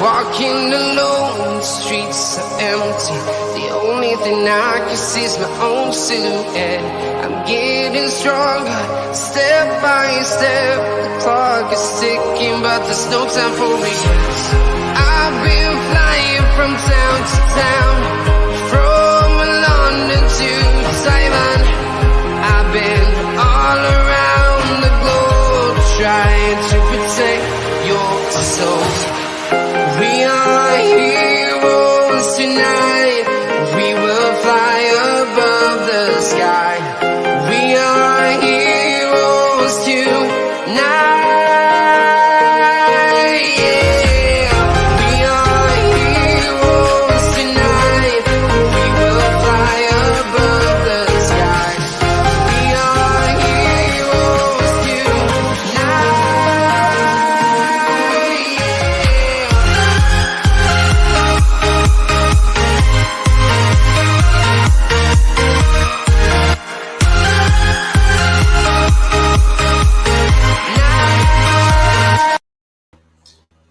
Walking alone, the streets are empty. The only thing I can see is my own silhouette. I'm getting stronger, step by step. The clock is ticking, but there's no time for regrets. I've been flying from town to town, from London to Taiwan. I've been all around the globe, trying to protect your soul. We are heroes tonight. We will fly above the sky. We are heroes tonight. Yeah. We are heroes tonight. We will fly above the sky. We are heroes tonight.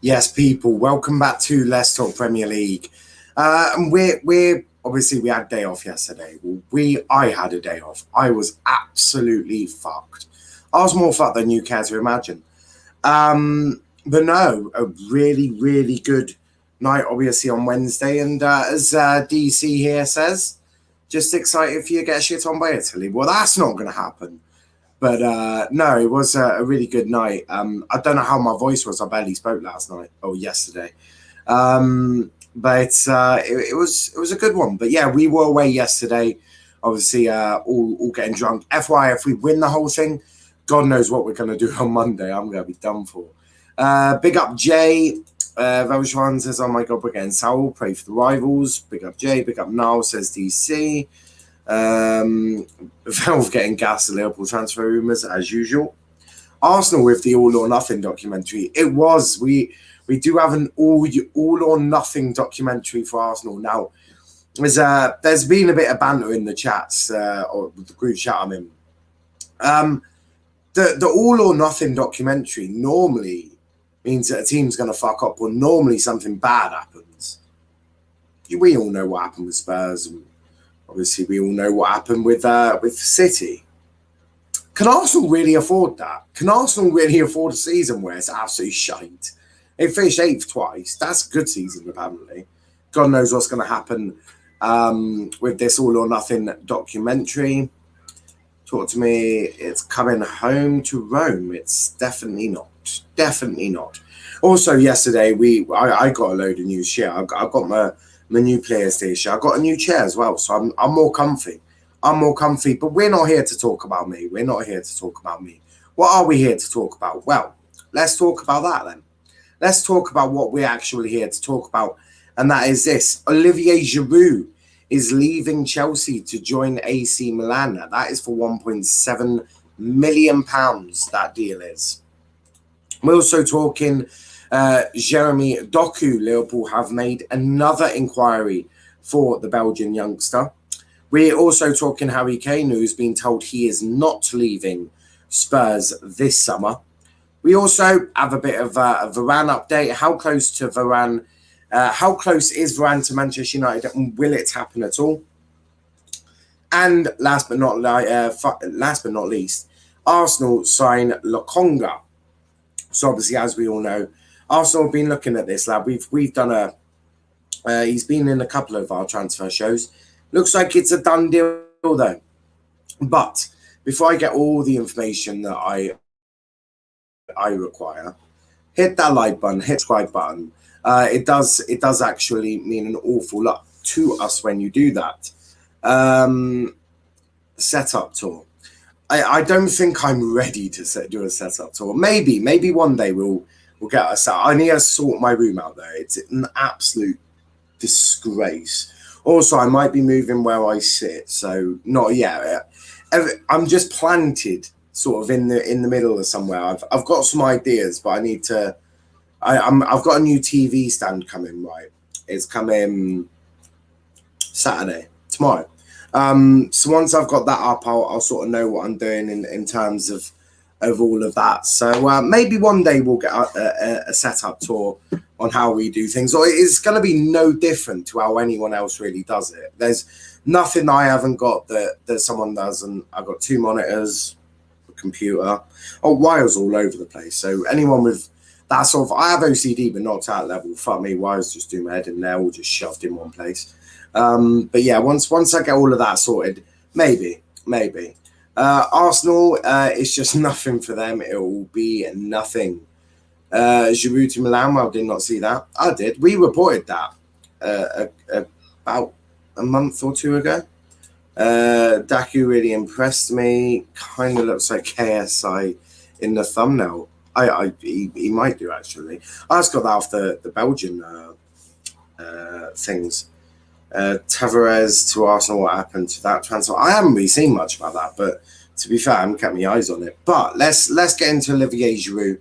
Yes, people, welcome back to Let's Talk Premier League. And we're obviously we had a day off yesterday. I had a day off. I was absolutely fucked. I was more fucked than you care to imagine. But no, a really, really good night, obviously, on Wednesday. And as DC here says, just excited for you to get shit on by Italy. Well, that's not going to happen. But no, it was a really good night. I don't know how my voice was. I barely spoke last night or yesterday. But it was a good one. But yeah, we were away yesterday. Obviously, all getting drunk. FYI, if we win the whole thing, God knows what we're going to do on Monday. I'm going to be done for. Big up Jay. Velshwan says, oh my God, we're getting Saul. Pray for the rivals. Big up Jay. Big up Niall, says DC. Valve getting gas to Liverpool transfer rumours as usual. Arsenal with the All or Nothing documentary. It was. We do have an all or nothing documentary for Arsenal now. There's been a bit of banter in the chats or the group chat I'm in. The all or nothing documentary normally means that a team's going to fuck up, or normally something bad happens. We all know what happened with Spurs, and obviously we all know what happened with City. Can Arsenal really afford that? Can Arsenal really afford a season where it's absolutely shite? They finished 8th twice. That's a good season, apparently. God knows what's going to happen with this all or nothing documentary. Talk to me. It's coming home to Rome. It's definitely not. Definitely not. Also, yesterday I got a load of new shit. I got my new PlayStation. I got a new chair as well, so I'm more comfy. But we're not here to talk about me. What are we here to talk about? Well, let's talk about that then. Let's talk about what we're actually here to talk about, and that is this. Olivier Giroud is leaving Chelsea to join AC Milan. That is for £1.7 million, that deal is. We're also talking Jeremy Doku. Liverpool have made another inquiry for the Belgian youngster. We're also talking Harry Kane, who's been told he is not leaving Spurs this summer. We also have a bit of a Varane update. How close is Varane to Manchester United, and will it happen at all? And last but not least, Arsenal sign Lokonga. So obviously, as we all know, Arsenal have been looking at this lad. We've done he's been in a couple of our transfer shows. Looks like it's a done deal though. But before I get all the information that I require, hit that like button, hit subscribe button. It does actually mean an awful lot to us when you do that. Setup tour. I don't think I'm ready to do a setup tour. Maybe one day we'll get us out. I need to sort my room out there. It's an absolute disgrace. Also, I might be moving where I sit, so not yet. I'm just planted sort of in the middle of somewhere. I've got some ideas, but I need to. I've got a new TV stand coming. Right, it's coming Saturday, tomorrow. So once I've got that up, I'll sort of know what I'm doing in terms of all of that. So maybe one day we'll get a setup tour on how we do things, or it's going to be no different to how anyone else really does it. There's nothing I haven't got that someone doesn't. I've got 2 monitors, a computer, wires all over the place. So anyone with that sort of, I have OCD, but not to that level. Fuck me, wires just do my head in there, all just shoved in one place. But yeah, once I get all of that sorted, maybe. Arsenal, it's just nothing for them. It will be nothing. Giroud to Milan, well, did not see that. I did. We reported that about a month or 2 ago. Doku really impressed me. Kind of looks like KSI in the thumbnail. He might do, actually. I just got that off the Belgian things. Tavares to Arsenal, what happened to that transfer? I haven't really seen much about that, but to be fair, I haven't kept my eyes on it. But let's get into Olivier Giroud.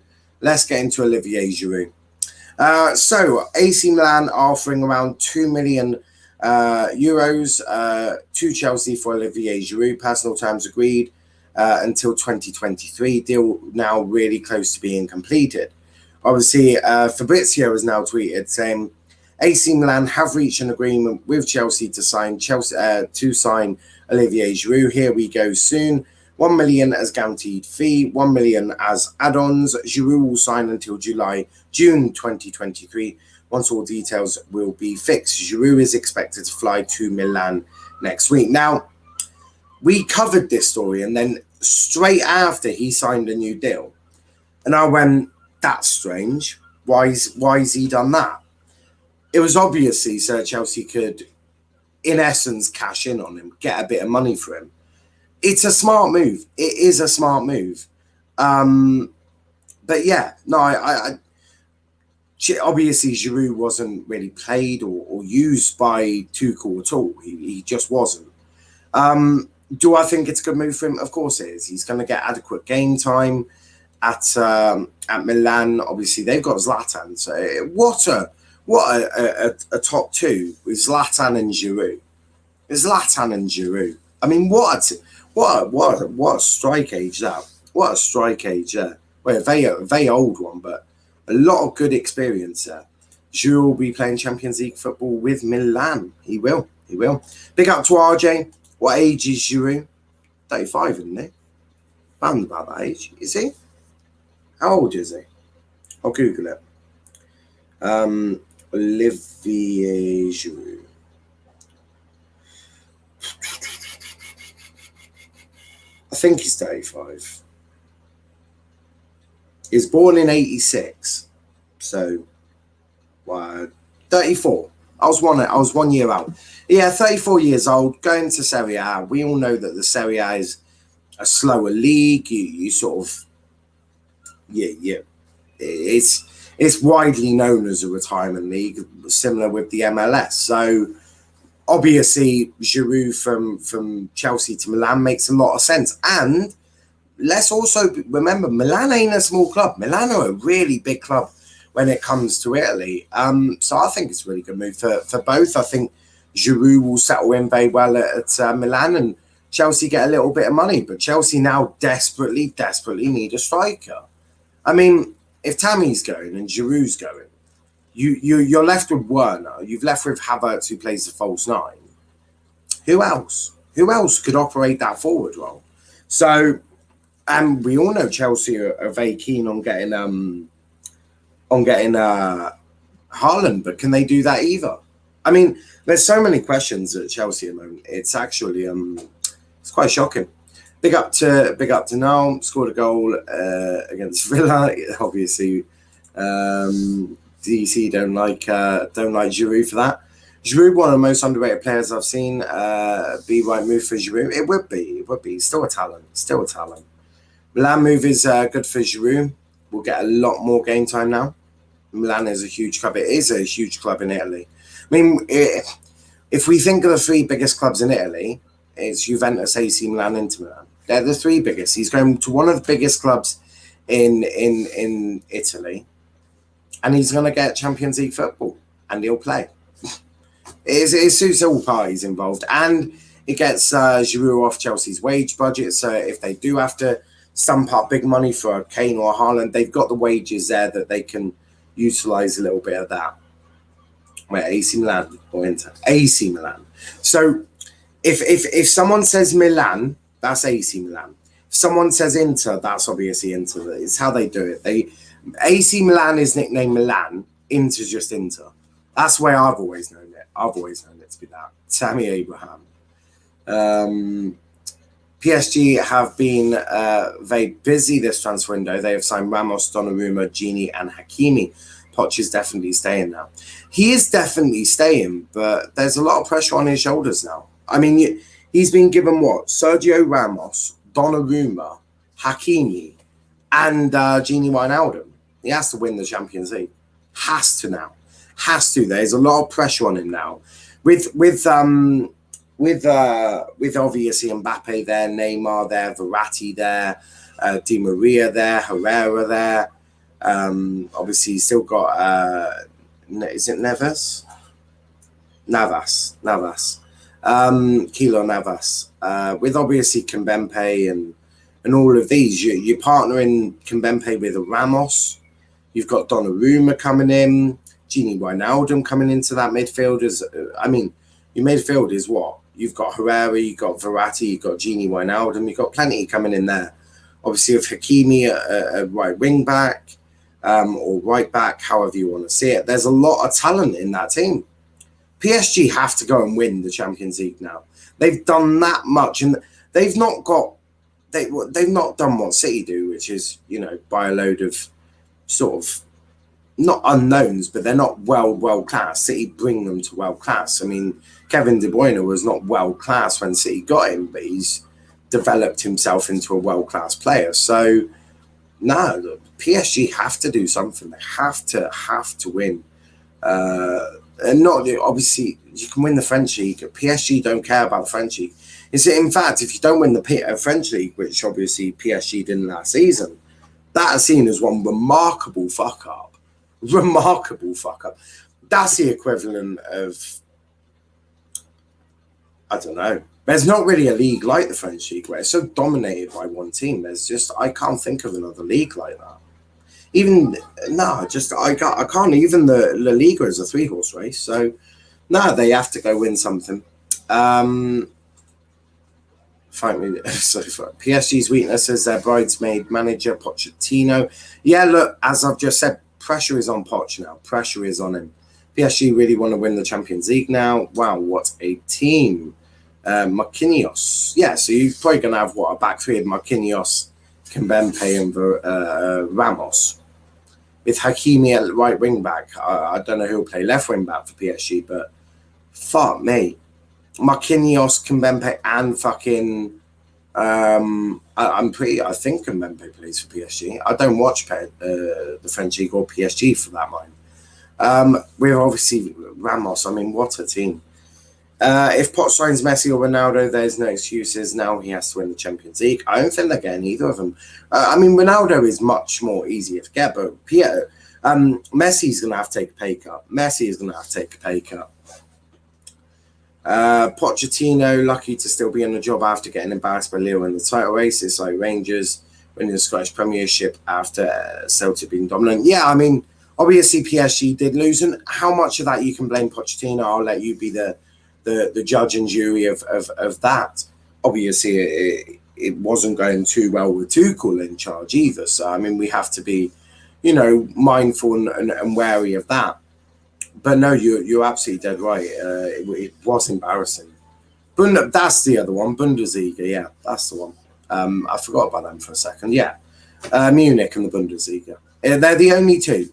So AC Milan are offering around 2 million euros to Chelsea for Olivier Giroud. Personal terms agreed until 2023. Deal now really close to being completed. Obviously, Fabrizio has now tweeted saying AC Milan have reached an agreement with Chelsea to sign Olivier Giroud. Here we go soon. 1 million as guaranteed fee, 1 million as add-ons. Giroud will sign until June 2023. Once all details will be fixed, Giroud is expected to fly to Milan next week. Now, we covered this story, and then straight after he signed a new deal, and I went, "That's strange. Why's he done that?" It was obviously so Chelsea could, in essence, cash in on him, get a bit of money for him. It's a smart move. It is a smart move. But yeah, no, I obviously Giroud wasn't really played or used by Tuchel at all. He just wasn't. Do I think it's a good move for him? Of course it is. He's going to get adequate game time at Milan. Obviously, they've got Zlatan. So what a top two with Zlatan and Giroud. I mean, what a strike age that. What a strike age there. Well, a very old one, but a lot of good experience there. Giroud will be playing Champions League football with Milan. He will. Big up to RJ. What age is Giroud? 35, isn't he? Round about that age. Is he? How old is he? I'll Google it. Olivier Giroud. I think he's 35. He was born in 86. So, 34. I was 1 year out. Yeah, 34 years old, going to Serie A. We all know that the Serie A is a slower league. You sort of, yeah. It's widely known as a retirement league, similar with the MLS. So, obviously, Giroud from Chelsea to Milan makes a lot of sense. And let's also remember, Milan ain't a small club. Milan are a really big club when it comes to Italy. So I think it's a really good move for both. I think Giroud will settle in very well at Milan, and Chelsea get a little bit of money. But Chelsea now desperately need a striker. I mean, if Tammy's going and Giroud's going, you're left with Werner. You've left with Havertz, who plays the false nine. Who else? Who else could operate that forward role? So, and we all know Chelsea are very keen on getting Haaland, but can they do that either? I mean, there's so many questions at Chelsea at the moment. It's actually it's quite shocking. Big up to Noel, scored a goal against Villa. Obviously, DC don't like Giroud for that. Giroud, one of the most underrated players I've seen. Be right move for Giroud. It would be. Still a talent. Milan move is good for Giroud. We'll get a lot more game time now. Milan is a huge club. It is a huge club in Italy. I mean, if we think of the three biggest clubs in Italy, it's Juventus, AC Milan, Inter Milan. They're the three biggest. He's going to one of the biggest clubs in Italy, and he's going to get Champions League football, and he'll play. It suits all parties involved, and it gets Giroud off Chelsea's wage budget. So if they do have to stump up big money for Kane or Haaland, they've got the wages there that they can utilise a little bit of that. Wait, AC Milan or Inter? AC Milan. So if someone says Milan, that's AC Milan. If someone says Inter, that's obviously Inter. It's how they do it. AC Milan is nicknamed Milan. Inter's just Inter. That's the way I've always known it. I've always known it to be that. Tammy Abraham. PSG have been very busy this transfer window. They have signed Ramos, Donnarumma, Gini, and Hakimi. Poch is definitely staying now. He is definitely staying, but there's a lot of pressure on his shoulders now. I mean, he's been given what? Sergio Ramos, Donnarumma, Hakimi, and Gini Wijnaldum. He has to win the Champions League. Has to now. Has to. There's a lot of pressure on him now. With obviously Mbappe there, Neymar there, Verratti there, Di Maria there, Herrera there. Obviously, he's still got, is it Neves? Navas. Keylor Navas. With obviously Kimpembe and all of these, you're partnering Kimpembe with Ramos. You've got Donnarumma coming in, Gini Wijnaldum coming into that midfield. I mean, your midfield is what? You've got Herrera, you've got Verratti, you've got Gini Wijnaldum, you've got plenty coming in there. Obviously, with Hakimi a right wing back or right back, however you want to see it. There's a lot of talent in that team. PSG have to go and win the Champions League now. They've done that much, and they've not done what City do, which is, by a load of sort of not unknowns, but they're not world class. City bring them to world class. I mean, Kevin De Bruyne was not world class when City got him, but he's developed himself into a world class player. So no, PSG have to do something. They have to win. And not obviously you can win the French league. PSG don't care about the French league. In fact, if you don't win the French league, which obviously PSG didn't last season, that is seen as one remarkable fuck up. That's the equivalent of, I don't know. There's not really a league like the French league where it's so dominated by one team. I can't think of another league like that. I can't. Even the La Liga is a 3-horse race. So, they have to go win something. PSG's weakness is their bridesmaid manager, Pochettino. Yeah, look, as I've just said, pressure is on Poch now. Pressure is on him. PSG really want to win the Champions League now. Wow, what a team. Marquinhos. Yeah, so you're probably going to have, a back three of Marquinhos, Kimpembe, and Ramos. With Hakimi at right wing back. I don't know who'll play left wing back for PSG, but fuck me. Marquinhos, Kimpembe, and fucking I think Kimpembe plays for PSG. I don't watch the French league or PSG for that matter. We're obviously Ramos. I mean, what a team. If Poch signs Messi or Ronaldo, there's no excuses. Now he has to win the Champions League. I don't think they're getting either of them. I mean, Ronaldo is much more easier to get, but Messi's going to have to take a pay cut. Pochettino, lucky to still be in the job after getting embarrassed by Lille in the title race. It's like Rangers winning the Scottish Premiership after Celtic being dominant. Yeah, I mean, obviously PSG did lose, and how much of that you can blame Pochettino, I'll let you be the judge and jury of that. Obviously, it wasn't going too well with Tuchel in charge either. So, I mean, we have to be, mindful and wary of that. But no, you're absolutely dead right. It was embarrassing. That's the other one, Bundesliga. Yeah, that's the one. I forgot about them for a second. Yeah, Munich and the Bundesliga. They're the only two.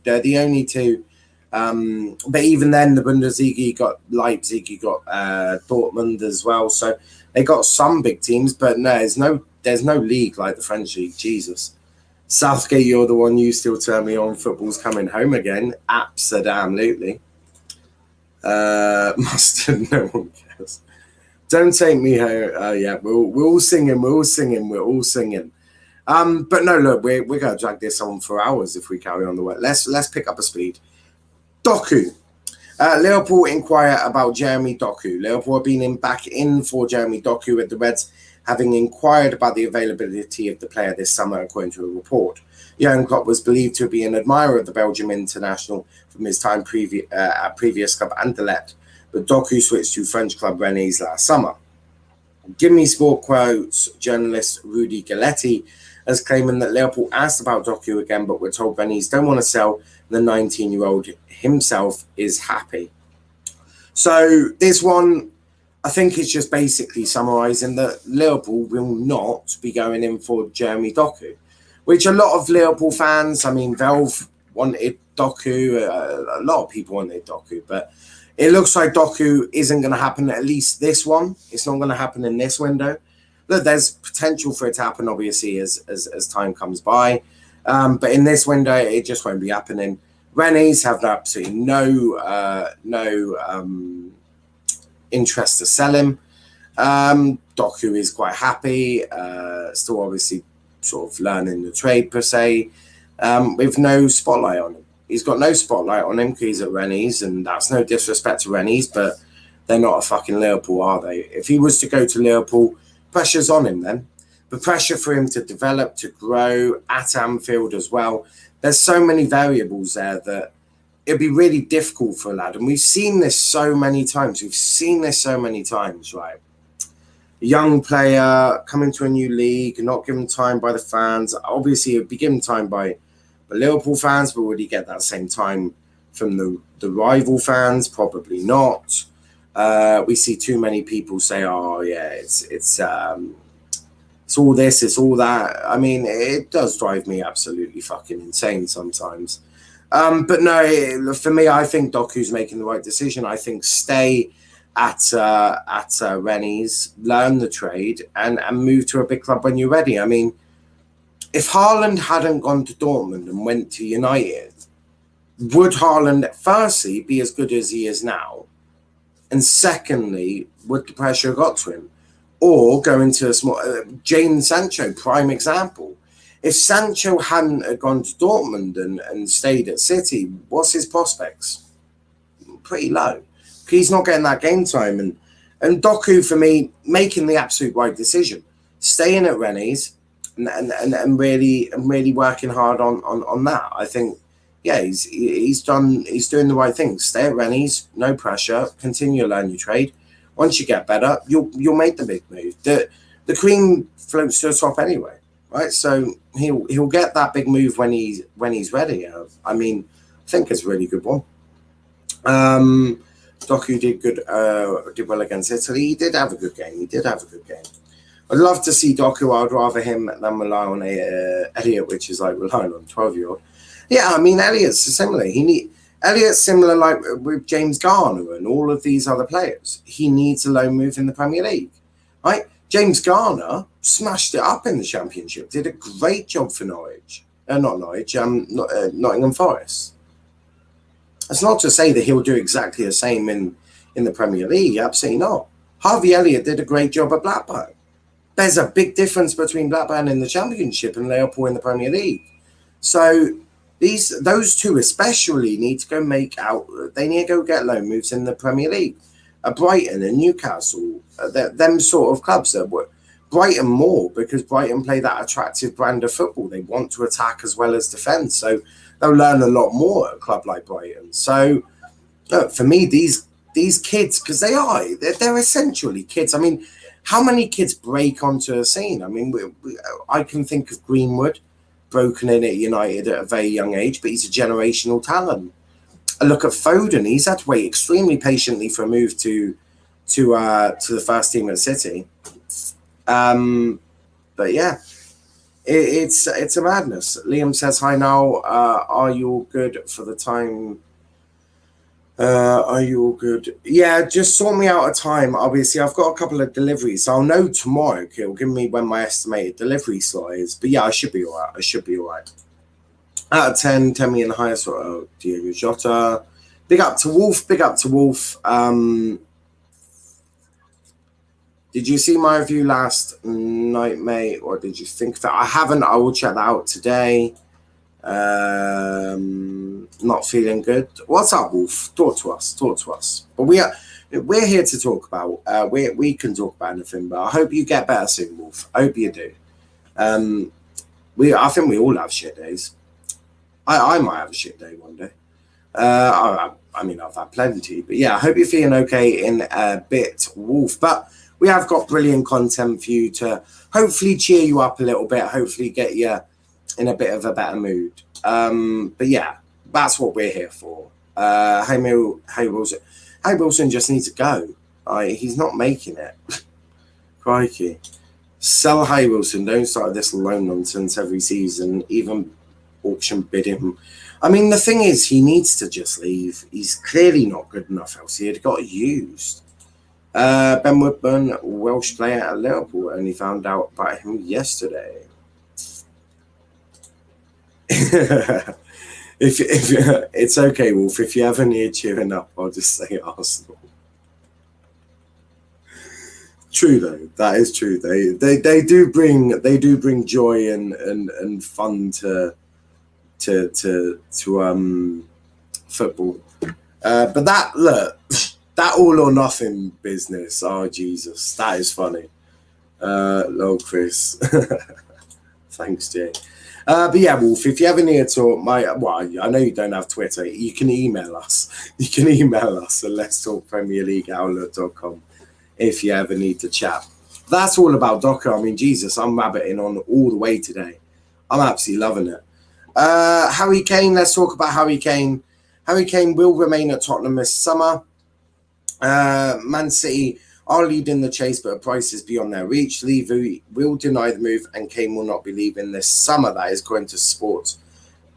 But even then, the Bundesliga, you got Leipzig, you got Dortmund as well. So they got some big teams, but no, there's no league like the French league. Jesus, Southgate, you're the one you still turn me on. Football's coming home again. Absolutely. Mustard, no one cares. Don't take me home. Yeah, we're all singing. But no, look, we're gonna drag this on for hours if we carry on the way. Let's pick up a speed. Doku. Liverpool Enquire about Jeremy Doku. Liverpool have been back in for Jeremy Doku, with the Reds having inquired about the availability of the player this summer, according to a report. Jurgen Klopp was believed to be an admirer of the Belgium international from his time at previous club Anderlecht, but Doku switched to French club Rennes last summer. Give Me Sport quotes journalist Rudy Galletti as claiming that Liverpool asked about Doku again, but were told Rennes don't want to sell. The 19-year-old himself is happy. So this one, I think it's just basically summarising that Liverpool will not be going in for Jeremy Doku, which a lot of Liverpool fans, I mean, Velv wanted Doku, a lot of people wanted Doku, but it looks like Doku isn't going to happen, at least this one. It's not going to happen in this window. Look, there's potential for it to happen, obviously, as time comes by. But in this window, it just won't be happening. Rennes have absolutely no interest to sell him. Doku is quite happy, still obviously sort of learning the trade per se, with no spotlight on him. He's got no spotlight on him because he's at Rennes, and that's no disrespect to Rennes, but they're not a fucking Liverpool, are they? If he was to go to Liverpool, pressure's on him then. The pressure for him to develop, to grow at Anfield as well. There's so many variables there that it'd be really difficult for a lad. And we've seen this so many times. Right? A young player coming to a new league, not given time by the fans. Obviously, it'd be given time by the Liverpool fans, but would he get that same time from the rival fans? Probably not. We see too many people say, "Oh, yeah, it's all this, it's all that." I mean, it does drive me absolutely fucking insane sometimes. But no, for me, I think Doku's making the right decision. I think stay at Rennes, learn the trade, and move to a big club when you're ready. I mean, if Haaland hadn't gone to Dortmund and went to United, would Haaland, firstly, be as good as he is now? And secondly, would the pressure got to him? Or go into a small... Jadon Sancho, prime example. If Sancho hadn't gone to Dortmund and stayed at City, what's his prospects? Pretty low. He's not getting that game time. And Doku, for me, making the absolute right decision. Staying at Rennes and really working hard on that. I think, yeah, he's doing the right thing. Stay at Rennes, no pressure, continue to learn your trade. Once you get better, you'll make the big move. The cream floats to the top anyway, right? So he'll get that big move when he's ready. I mean, I think it's a really good one. Doku did well against Italy. He did have a good game. I'd love to see Doku. I'd rather him than rely on Elliot, which is like relying on a 12-year-old. Yeah, I mean, Elliot's similar. Elliot's similar like with James Garner and all of these other players. He needs a loan move in the Premier League, right? James Garner smashed it up in the Championship, did a great job for Nottingham Forest. That's not to say that he'll do exactly the same in the Premier League, absolutely not. Harvey Elliott did a great job at Blackburn. There's a big difference between Blackburn in the Championship and Liverpool in the Premier League. So those two especially need to go get loan moves in the Premier League. Brighton and Newcastle, them sort of clubs that were Brighton more because Brighton play that attractive brand of football. They want to attack as well as defend, so they'll learn a lot more at a club like Brighton. So for me, these kids, because they're essentially kids. I mean, how many kids break onto a scene? I mean, I can think of Greenwood, broken in at United at a very young age, but he's a generational talent. I look at Foden; he's had to wait extremely patiently for a move to the first team at City. But yeah, it's a madness. Liam says, "Hi now, are you all good for the time? Are you all good? Yeah, just sort me out a time. Obviously, I've got a couple of deliveries, so I'll know tomorrow. Okay, it'll give me when my estimated delivery slot is. But yeah, I should be all right. Out of 10 million highest for Diogo Jota. Big up to Wolf. Did you see my review last night, mate? Or did you think of it? I haven't. I will check that out today. Not feeling good. What's up, Wolf? Talk to us. But we're here to talk about. We can talk about anything. But I hope you get better soon, Wolf. I hope you do. I think we all have shit days. I might have a shit day one day. I mean, I've had plenty, but yeah, I hope you're feeling okay in a bit, Wolf. But we have got brilliant content for you to hopefully cheer you up a little bit, hopefully get you in a bit of a better mood. But yeah, that's what we're here for. Hey Wilson just needs to go. He's not making it. Crikey. Sell Hay Wilson. Don't start this loan nonsense every season, even auction bid him. I mean, the thing is, he needs to just leave. He's clearly not good enough, else he had got used. Ben Woodburn, Welsh player at Liverpool, only found out about him yesterday. if it's okay, Wolf, if you ever need cheering up, I'll just say Arsenal. True though, that is true. They do bring joy and fun to football. But that all or nothing business. Oh Jesus, that is funny. Lol, Chris. Thanks, Jay. But yeah, Wolf, if you ever need to talk, I know you don't have Twitter. You can email us. You can email us at letstalkpremierleagueoutlook.com if you ever need to chat. That's all about Doku. I mean, Jesus, I'm rabbiting on all the way today. I'm absolutely loving it. Harry Kane, let's talk about Harry Kane. Harry Kane will remain at Tottenham this summer. Man City are leading the chase, but a price is beyond their reach. Levy will deny the move, and Kane will not be leaving this summer. That is going to Sport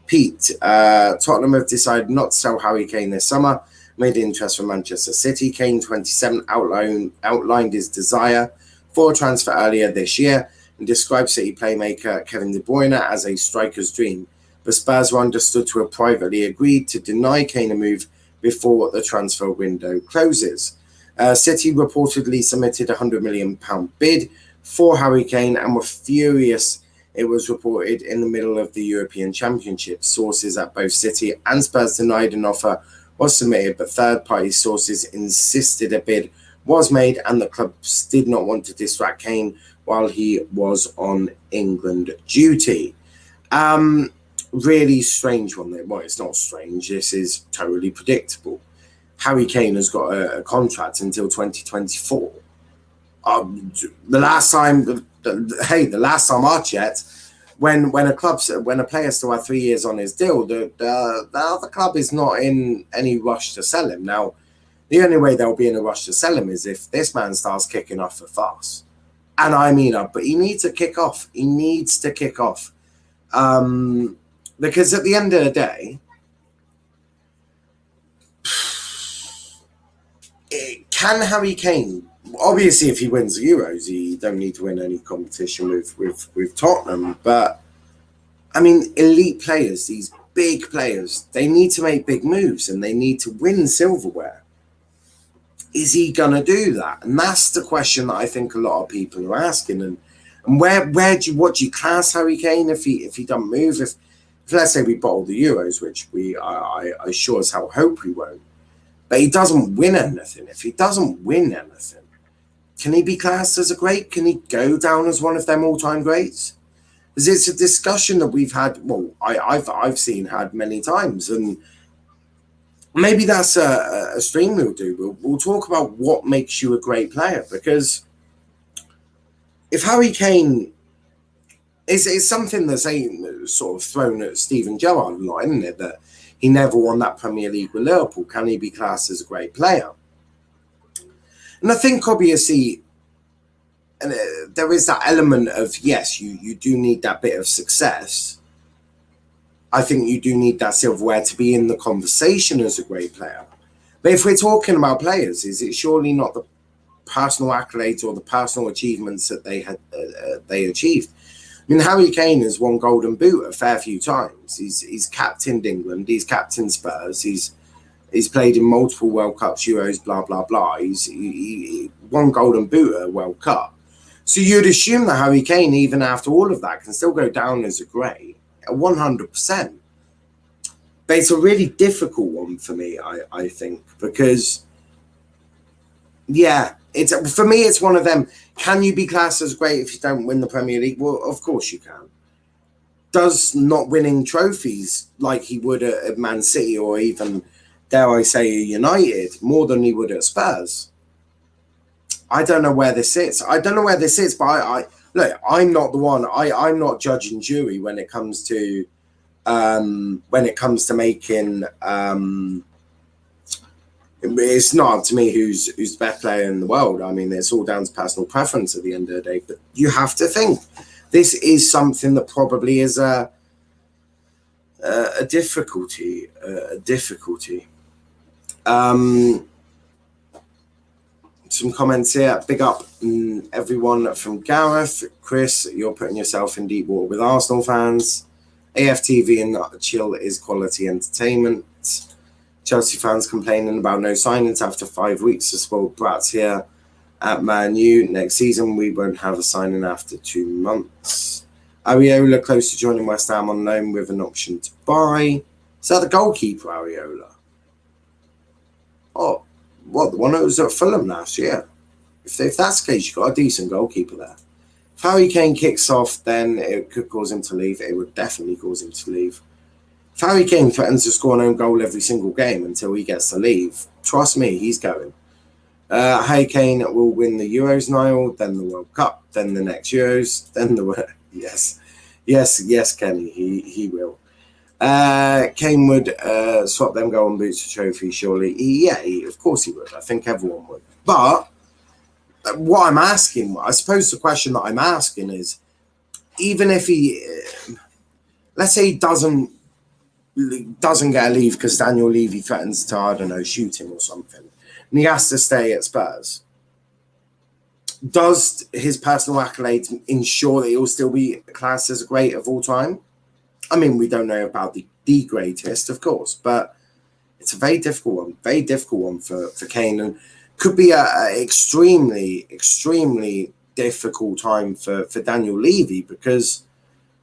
Pete. Tottenham have decided not to sell Harry Kane this summer, made interest from Manchester City. Kane, 27, outlined his desire for a transfer earlier this year and described City playmaker Kevin De Bruyne as a striker's dream. But Spurs were understood to have privately agreed to deny Kane a move before the transfer window closes. City reportedly submitted a £100 million bid for Harry Kane and were furious. It was reported in the middle of the European Championship. Sources at both City and Spurs denied an offer was submitted, but third-party sources insisted a bid was made and the clubs did not want to distract Kane while he was on England duty. Really strange one there. Well, it's not strange. This is totally predictable. Harry Kane has got a contract until 2024. The last time I checked, when a player still had 3 years on his deal, the other club is not in any rush to sell him. Now, the only way they'll be in a rush to sell him is if this man starts kicking off for fast. And I mean, but he needs to kick off. He needs to kick off. Because at the end of the day, can Harry Kane, obviously if he wins the Euros, he don't need to win any competition with Tottenham, but I mean, elite players, these big players, they need to make big moves and they need to win silverware. Is he going to do that? And that's the question that I think a lot of people are asking. And what do you class Harry Kane if he doesn't move? If let's say we bottle the Euros, which I sure as hell hope we won't, but he doesn't win anything. If he doesn't win anything, can he be classed as a great? Can he go down as one of them all-time greats? Because it's a discussion that we've had. Well, I've seen had many times, and maybe that's a stream we'll do. We'll talk about what makes you a great player. Because if Harry Kane is something that's sort of thrown at Steven Gerrard a lot, isn't it? That he never won that Premier League with Liverpool. Can he be classed as a great player? And I think obviously there is that element of, yes, you do need that bit of success. I think you do need that silverware to be in the conversation as a great player. But if we're talking about players, is it surely not the personal accolades or the personal achievements that they achieved? I mean, Harry Kane has won Golden Boot a fair few times. He's captained England. He's captained Spurs. He's played in multiple World Cups, Euros, blah, blah, blah. He won Golden Boot at a World Cup. So you'd assume that Harry Kane, even after all of that, can still go down as a great, 100%. But it's a really difficult one for me, I think, because, yeah, for me, it's one of them. Can you be classed as great if you don't win the Premier League? Well, of course you can. does not winning trophies like he would at Man City or even, dare I say, United more than he would at Spurs. I don't know where this sits. But I look, I'm not the one. I'm not judge and jury when it comes to making. It's not up to me who's the best player in the world. I mean, it's all down to personal preference at the end of the day. But you have to think this is something that probably is a difficulty. Some comments here. Big up everyone from Gareth. Chris, you're putting yourself in deep water with Arsenal fans. AFTV and chill is quality entertainment. Chelsea fans complaining about no signings after 5 weeks. The spoiled brats here at Man U. Next season, we won't have a signing after 2 months. Areola close to joining West Ham on loan with an option to buy. Is that the goalkeeper, Areola? Oh, what, the one that was at Fulham last year? If that's the case, you've got a decent goalkeeper there. If Harry Kane kicks off, then it could cause him to leave. It would definitely cause him to leave. If Harry Kane threatens to score an own goal every single game until he gets to leave, trust me, he's going. Harry Kane will win the Euros, Niall, then the World Cup, then the next Euros, then the... Yes, Kenny, he will. Kane would swap them golden boots for trophies, surely. Of course he would. I think everyone would. But what I'm asking, I suppose the question that I'm asking is, even if he... let's say he doesn't get a leave because Daniel Levy threatens to, I don't know, shoot him or something, and he has to stay at Spurs. Does his personal accolades ensure that he'll still be classed as a great of all time? I mean, we don't know about the greatest, of course, but it's a very difficult one for Kane, and could be a extremely, extremely difficult time for Daniel Levy, because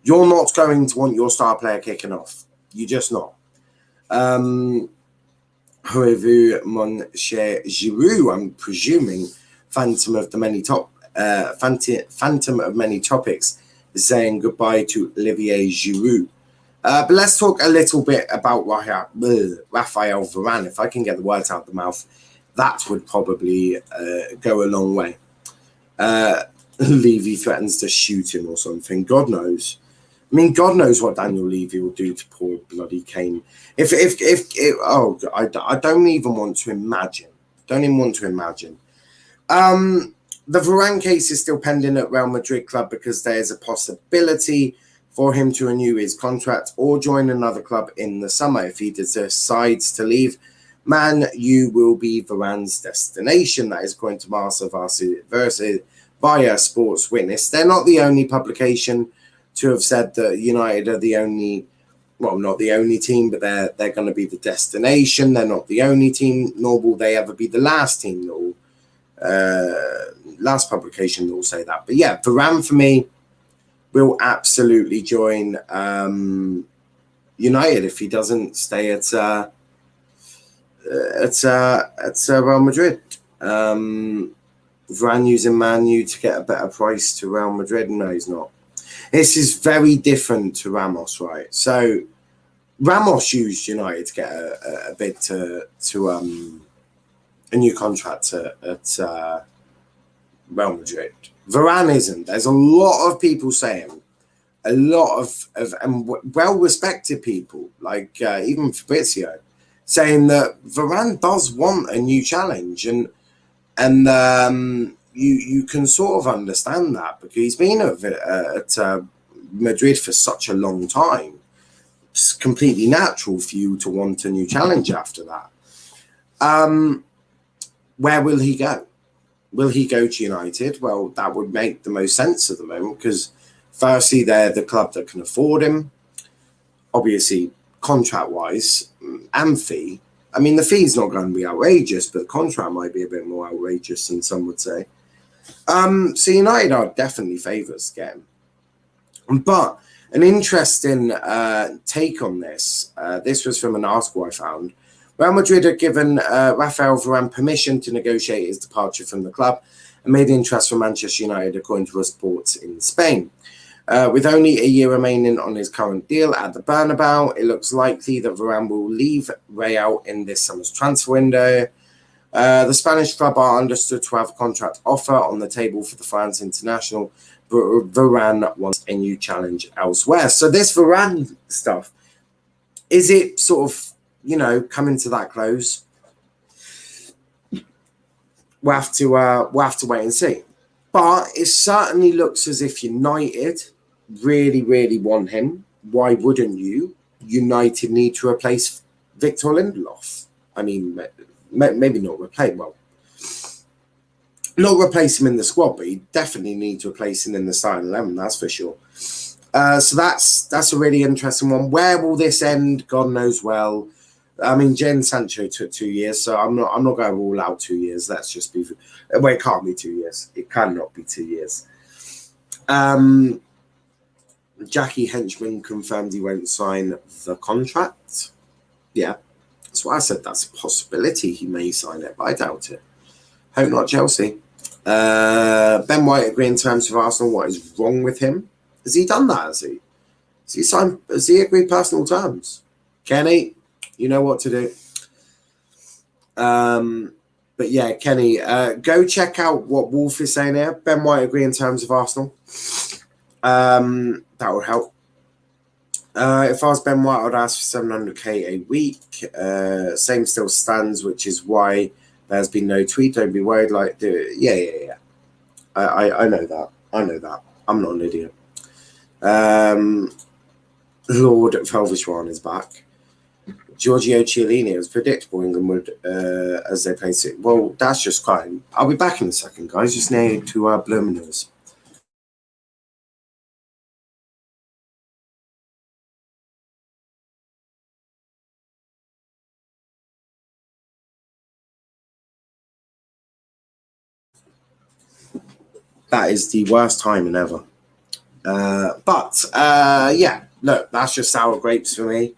you're not going to want your star player kicking off. You're just not. However, mon cher Giroud, I'm presuming, Phantom of many topics, is saying goodbye to Olivier Giroud. But let's talk a little bit about Raphael Varane. If I can get the words out of the mouth, that would probably go a long way. Levy threatens to shoot him or something. God knows. I mean, God knows what Daniel Levy will do to poor bloody Kane. I don't even want to imagine. The Varane case is still pending at Real Madrid club because there's a possibility for him to renew his contract or join another club in the summer. If he decides to leave, Man U will be Varane's destination. That is according to Marca versus via Sports Witness. They're not the only publication to have said that United are the only, well, not the only team, but they're going to be the destination. They're not the only team, nor will they ever be the last team that will, last publication that will say that. But yeah, Varane for me will absolutely join United if he doesn't stay at Real Madrid. Varane using Man U to get a better price to Real Madrid. No, he's not. This is very different to Ramos, right? So Ramos used United to get a bid to a new contract at Real Madrid. Varane isn't. There's a lot of people saying, a lot of well-respected people, like even Fabrizio, saying that Varane does want a new challenge, and you can sort of understand that because he's been at Madrid for such a long time. It's completely natural for you to want a new challenge after that. Where will he go? Will he go to United? Well, that would make the most sense at the moment because firstly, they're the club that can afford him. Obviously, contract-wise and fee. I mean, the fee's not going to be outrageous, but the contract might be a bit more outrageous than some would say. So United are definitely favourites to get him. But an interesting take on this, this was from an article I found. Real Madrid had given Raphael Varane permission to negotiate his departure from the club and made interest from Manchester United, according to reports in Spain. With only a year remaining on his current deal at the Bernabeu, it looks likely that Varane will leave Real in this summer's transfer window. The Spanish club are understood to have a contract offer on the table for the France international, but Varane wants a new challenge elsewhere. So this Varane stuff, is it sort of, coming to that close? We'll have to wait and see. But it certainly looks as if United really, really want him. Why wouldn't you? United need to replace Victor Lindelof. I mean, maybe not replace. Well, not replace him in the squad, but you definitely need to replace him in the starting 11. That's for sure. So that's a really interesting one. Where will this end? God knows well. I mean, Jadon Sancho took 2 years, so I'm not going to rule out 2 years. Let's just be. Well, it can't be 2 years. It cannot be 2 years. Jackie Henchman confirmed he won't sign the contract. Yeah, that's what I said. That's a possibility he may sign it, but I doubt it. Hope not Chelsea. Ben White agreeing terms with Arsenal. What is wrong with him? Has he done that? Has he agreed personal terms? Kenny, you know what to do. But yeah, Kenny, go check out what Wolf is saying here. Ben White agreeing in terms of Arsenal. That would help. If I was Ben White, I would ask for 700k a week. Same still stands, which is why there's been no tweet. Don't be worried. Yeah. I know that. I'm not an idiot. Lord Velvishwan is back. Giorgio Chiellini, it was predictable England would, as they played it. Well, that's just fine. I'll be back in a second, guys. Just need to blow my nose. That is the worst timing ever. But yeah, look, that's just sour grapes for me.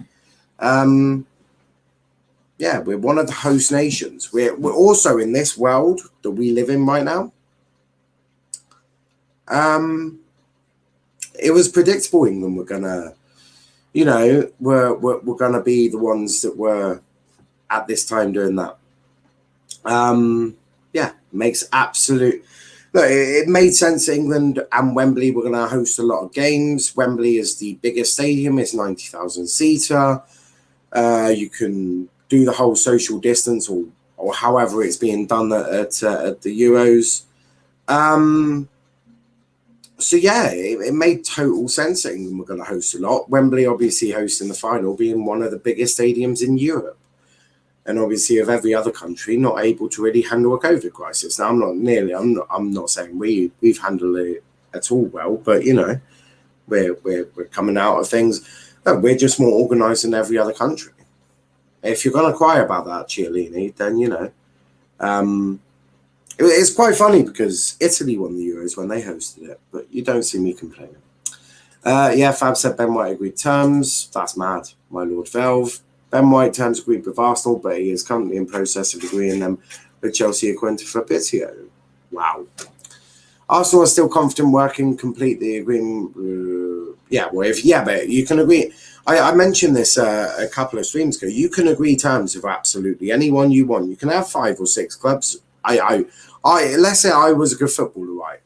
Yeah, we're one of the host nations. We're also in this world that we live in right now. It was predictable England were gonna, we're gonna be the ones that were at this time doing that. Yeah, makes absolute. Look, it made sense. England and Wembley were going to host a lot of games. Wembley is the biggest stadium. It's 90,000 seater. You can do the whole social distance or however it's being done at the Euros. So yeah, it made total sense that England were going to host a lot. Wembley obviously hosting the final, being one of the biggest stadiums in Europe. And obviously, of every other country not able to really handle a COVID crisis. Now, I'm not saying we've handled it at all well, but we're coming out of things. No, we're just more organised than every other country. If you're going to cry about that, Chiellini, then it's quite funny because Italy won the Euros when they hosted it, but you don't see me complaining. Yeah, Fab said Ben White agreed terms. That's mad, my Lord Velv. Ben White terms agreed with Arsenal, but he is currently in process of agreeing them with Chelsea according to Fabrizio. Wow. Arsenal are still confident working complete the agreement. But you can agree. I mentioned this a couple of streams ago. You can agree terms with absolutely anyone you want. You can have 5 or 6 clubs. Let's say I was a good footballer, right?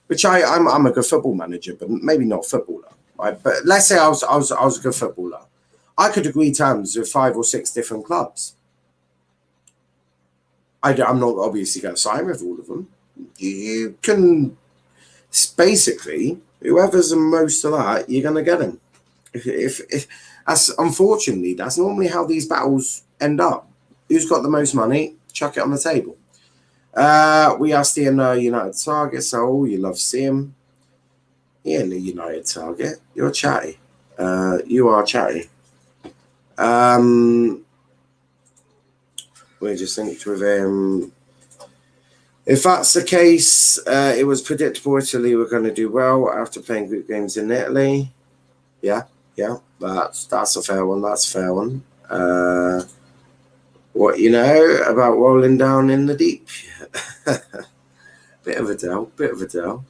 Which I'm a good football manager, but maybe not footballer, right? But let's say I was a good footballer. I could agree terms with 5 or 6 different clubs. I'm not obviously going to sign with all of them. You can basically, whoever's the most of that, you're going to get him. If that's unfortunately, that's normally how these battles end up. Who's got the most money? Chuck it on the table. We are seeing a United target, so you love seeing him. He ain't a United target. You're chatty. You are chatty. We just linked with him. If that's the case, it was predictable Italy were going to do well after playing group games in Italy. Yeah, that's a fair one. That's a fair one. What about rolling down in the deep? Bit of a doubt.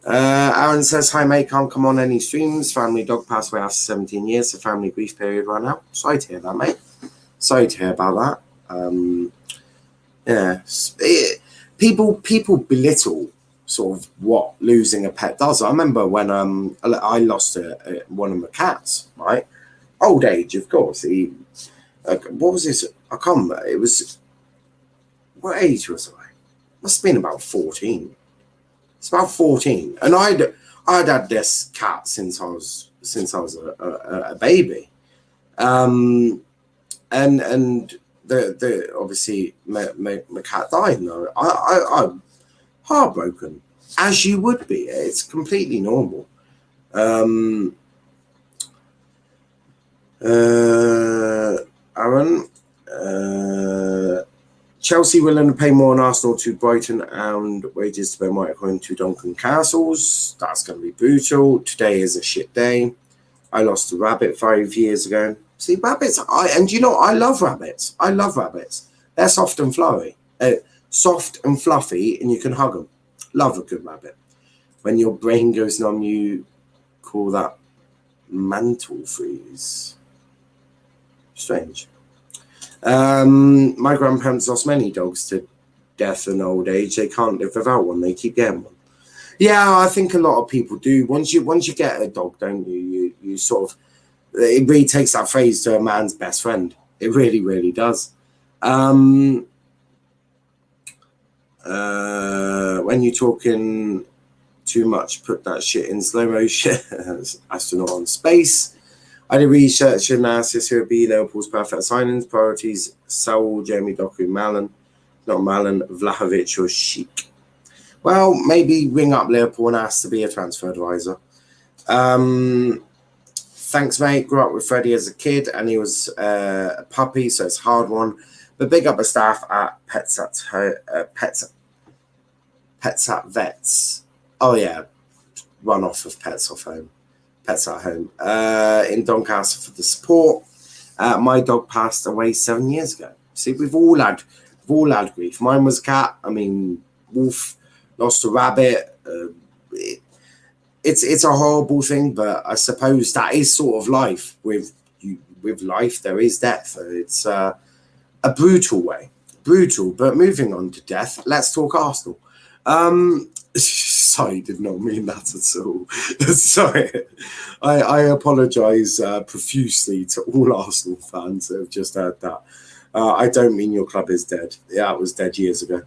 Aaron says, hi mate, can't come on any streams. Family dog passed away after 17 years. The family grief period ran out. Sorry to hear that, mate. Sorry to hear about that. People belittle sort of what losing a pet does. I remember when I lost one of my cats, right? Old age, of course. What was this? I can't remember. It was, what age was I? Must have been about 14. It's about 14, and I'd had this cat since I was a baby, and the obviously my cat died. No, I'm heartbroken, as you would be. It's completely normal. Aaron. Chelsea willing to pay more than Arsenal to Brighton and wages to Ben White according to Duncan Castles. That's going to be brutal. Today is a shit day. I lost a rabbit 5 years ago. See, rabbits, and you know, I love rabbits. I love rabbits. They're soft and fluffy. Soft and fluffy, and you can hug them. Love a good rabbit. When your brain goes numb, you call that mantle freeze. Strange. My grandparents lost many dogs to death and old age. They can't live without one. They keep getting one. Yeah, I think a lot of people do. Once you get a dog, don't you? You sort of, it really takes that phrase to a man's best friend. It really, really does. When you're talking too much, put that shit in slow motion. Astronaut on space. I did research analysis who would be Liverpool's perfect signings. Priorities: Saul, Jamie, Doku, Milan, not Milan, Vlahovic or Sheik. Well, maybe ring up Liverpool and ask to be a transfer advisor. Thanks, mate. Grew up with Freddie as a kid, and he was a puppy, so it's a hard one. But big up the staff at Pets at Vets. Oh yeah, run off of Pets at Home in Doncaster for the support. My dog passed away 7 years ago. See, we've all had grief. Mine was a cat. I mean, Wolf lost a rabbit. It's a horrible thing, but I suppose that is sort of life. With life, there is death. It's a brutal way, But moving on to death, let's talk Arsenal. Sorry, did not mean that at all. Sorry. I apologise profusely to all Arsenal fans that have just heard that. I don't mean your club is dead. Yeah, it was dead years ago.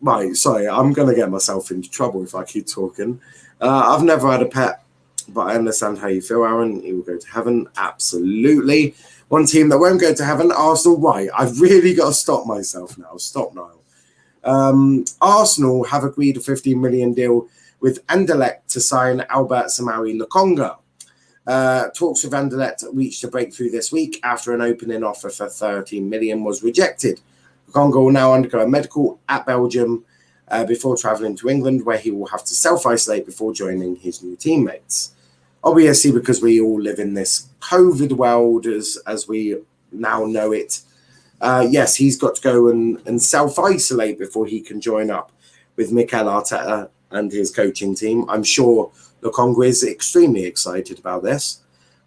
Right, sorry, I'm going to get myself into trouble if I keep talking. I've never had a pet, but I understand how you feel, Aaron. He will go to heaven. Absolutely. One team that won't go to heaven, Arsenal. Right, I've really got to stop myself now. Stop, Niall. Arsenal have agreed a 15 million deal with Anderlecht to sign Albert Samari Lokonga. Talks with Anderlecht reached a breakthrough this week after an opening offer for 13 million was rejected. Lokonga will now undergo a medical at Belgium before travelling to England, where he will have to self-isolate before joining his new teammates. Obviously, because we all live in this COVID world as we now know it. Yes, he's got to go and self-isolate before he can join up with Mikel Arteta and his coaching team. I'm sure Lokonga is extremely excited about this.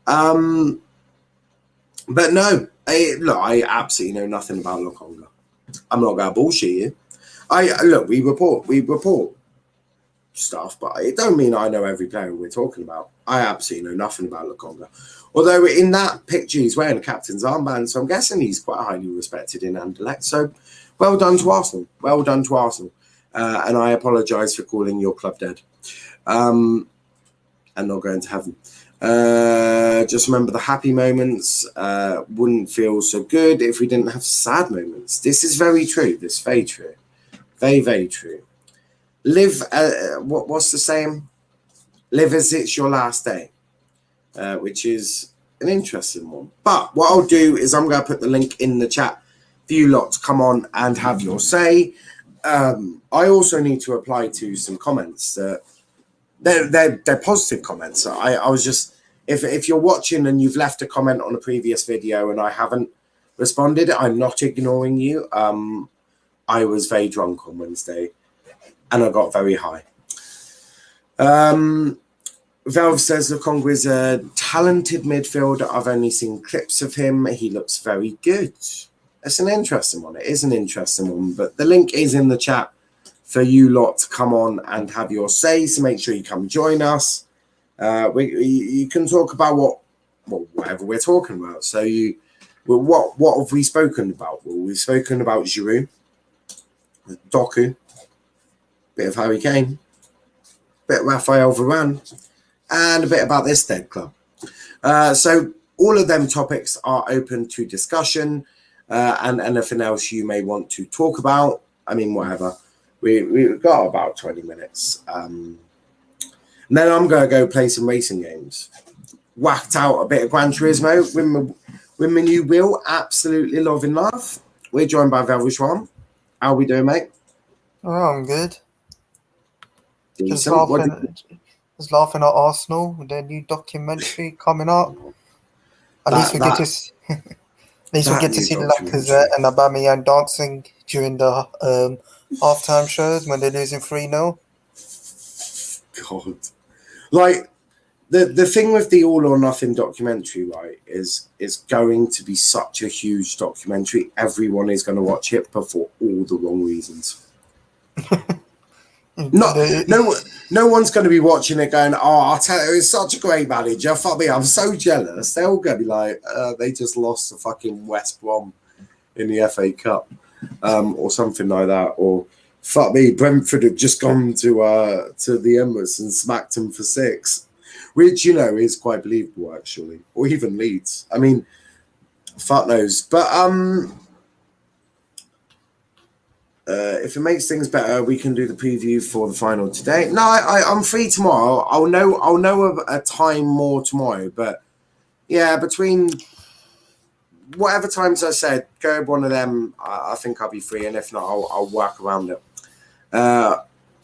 But no, I absolutely know nothing about Lokonga. I'm not going to bullshit you. We report stuff, but it don't mean I know every player we're talking about. I absolutely know nothing about Lokonga. Although in that picture he's wearing a captain's armband, so I'm guessing he's quite highly respected in Anderlecht. So well done to Arsenal. Well done to Arsenal. And I apologise for calling your club dead. And not going to heaven. Just remember the happy moments wouldn't feel so good if we didn't have sad moments. This is very true. This is very true. Very, very true. Live, what's the saying? Live as it's your last day, which is an interesting one. But what I'll do is I'm going to put the link in the chat for you lot to come on and have your say. I also need to reply to some comments. They're positive comments. I was just, if you're watching and you've left a comment on a previous video and I haven't responded, I'm not ignoring you. I was very drunk on Wednesday and I got very high. Valve says Lokonga is a talented midfielder. I've only seen clips of him. He looks very good. It's an interesting one. It is an interesting one, but the link is in the chat for you lot to come on and have your say. So make sure you come join us. You can talk about whatever we're talking about. So what have we spoken about? Well, we've spoken about Giroud, Doku, bit of Harry Kane, bit of Raphael Varane, and a bit about this dead club. So all of them topics are open to discussion, and anything else you may want to talk about. I mean, whatever. We've got about 20 minutes. And then I'm going to go play some racing games. Whacked out a bit of Gran Turismo with my new wheel. Absolutely loving life. We're joined by Velvishwan. How are we doing, mate? Oh, I'm good. Just Decent. laughing at Arsenal with their new documentary coming up. At least we get to see Lacazette and Aubameyang dancing during the halftime shows when they're losing 3-0. God. Like, the thing with the All or Nothing documentary, right, is going to be such a huge documentary. Everyone is going to watch it, but for all the wrong reasons. No one's going to be watching it going, oh, I'll tell you, it's such a great manager. Fuck me, I'm so jealous. They're all going to be like, they just lost to fucking West Brom in the FA Cup, or something like that. Or, fuck me, Brentford have just gone to the Emirates and smacked them for 6. Which, is quite believable, actually. Or even Leeds. I mean, fuck knows. But if it makes things better, we can do the preview for the final today. No, I'm free tomorrow. I'll know a time more tomorrow. But yeah, between whatever times I said, go one of them. I think I'll be free, and if not, I'll work around it.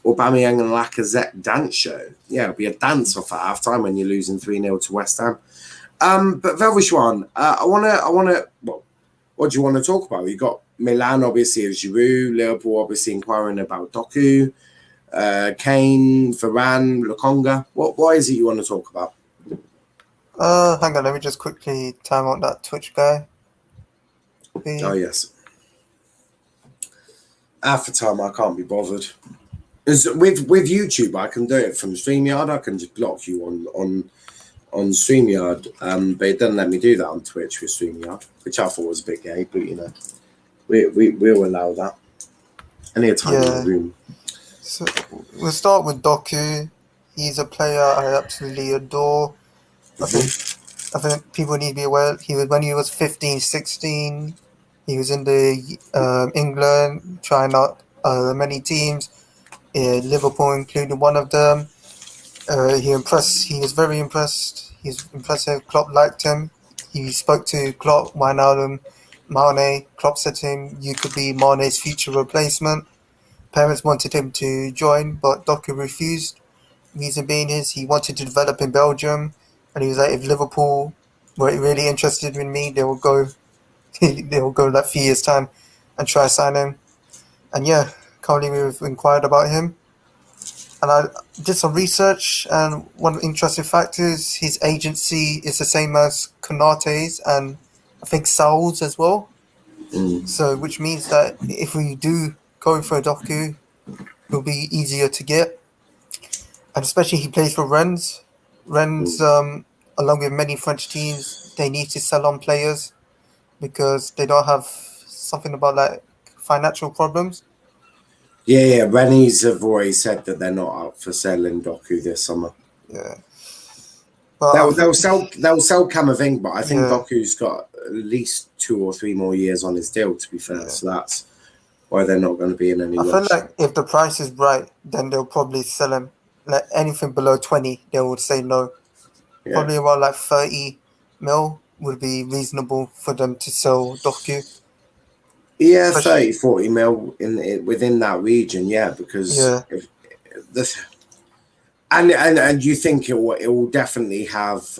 Aubameyang and Lacazette dance show. Yeah, it'll be a dance off at half time when you're losing 3-0 to West Ham. But Velvishwan, I wanna. Well, what do you want to talk about? You got Milan, obviously, of Giroud. Liverpool, obviously, inquiring about Doku, Kane, Varane, Lokonga. What is it you want to talk about? Hang on, let me just quickly time out that Twitch guy. Oh yes. Half the time I can't be bothered. With YouTube, I can do it from StreamYard. I can just block you on StreamYard, but it doesn't let me do that on Twitch with StreamYard, which I thought was a bit gay, but we'll allow that. Any time in the room. So we'll start with Doku. He's a player I absolutely adore. I think people need to be aware. When he was 15, 16, he was in the England, trying out many teams. Liverpool included one of them. He was very impressed. He's impressive. Klopp liked him. He spoke to Klopp, Wijnaldum, Mane. Klopp said to him, "You could be Mane's future replacement." Parents wanted him to join, but Doku refused. Reason being is he wanted to develop in Belgium, and he was like, "If Liverpool were really interested in me, they will go like 3 years time and try to sign him." And yeah, currently we've inquired about him. And I did some research, and one interesting fact is his agency is the same as Konate's and I think Saul's as well. So, which means that if we do go for a Doku, it'll be easier to get. And especially he plays for Rennes. Rennes, along with many French teams, they need to sell on players because they don't have something about like financial problems. Yeah. Rennies have already said that they're not up for selling Doku this summer. Yeah, but they'll sell Camavinga, but I think Doku's got at least 2 or 3 more years on his deal. To be fair, so that's why they're not going to be in any rush. I feel like if the price is right, then they'll probably sell him. Like anything below 20, they would say no. Yeah. Probably around like 30 mil would be reasonable for them to sell Doku. Yeah, 30, 40 mil within that region, because and you think it will definitely have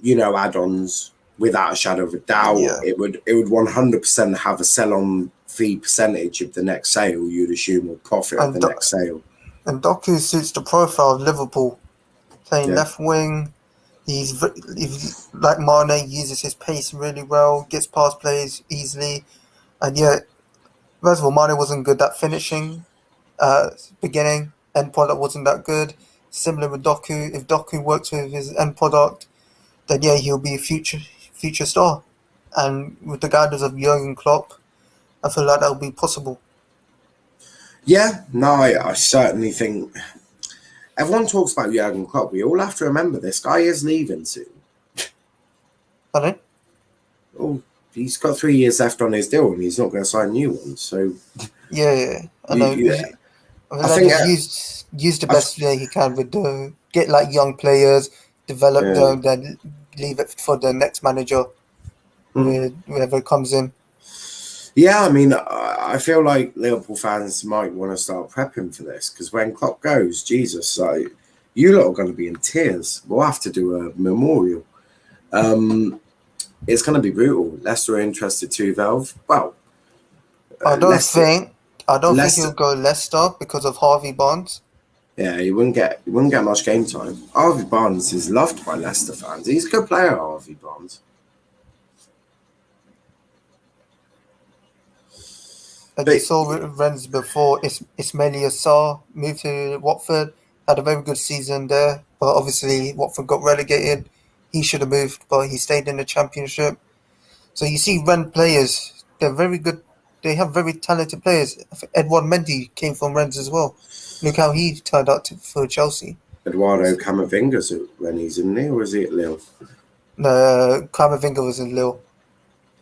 add-ons without a shadow of a doubt. Yeah. It would 100% have a sell-on fee percentage of the next sale, you'd assume, or profit of the next sale. And Doku suits the profile of Liverpool, playing Yeah. left wing. He's like Mane, uses his pace really well, gets past players easily, and yet, first of all, Mane wasn't good at finishing. Beginning end product wasn't that good. Similar with Doku, if Doku works with his end product, then yeah, he'll be a future star. And with the guidance of Jurgen Klopp, I feel like that'll be possible. Yeah, no, I certainly think everyone talks about Jurgen Klopp. We all have to remember this guy is leaving soon. Pardon? Oh, he's got 3 years left on his deal, and he's not going to sign new ones. So Yeah. I know. I think just use the best way he can with get like young players, develop them, then leave it for the next manager, whoever comes in. Yeah, I mean, I feel like Liverpool fans might want to start prepping for this because when Klopp goes, Jesus, you lot are going to be in tears. We'll have to do a memorial. It's going to be brutal. Leicester are interested too, Valve. Well, I don't think he'll go Leicester because of Harvey Barnes. Yeah, he wouldn't get much game time. Harvey Barnes is loved by Leicester fans. He's a good player, Harvey Barnes. As you saw with Rennes before, Ismaila Sarr moved to Watford, had a very good season there, but obviously Watford got relegated. He should have moved, but he stayed in the Championship. So you see Rennes players, they're very good. They have very talented players. Edouard Mendy came from Rennes as well. Look how he turned out for Chelsea. Eduardo Camavinga's at Rennes, isn't he? Or is he at Lille? No, Camavinga was in Lille.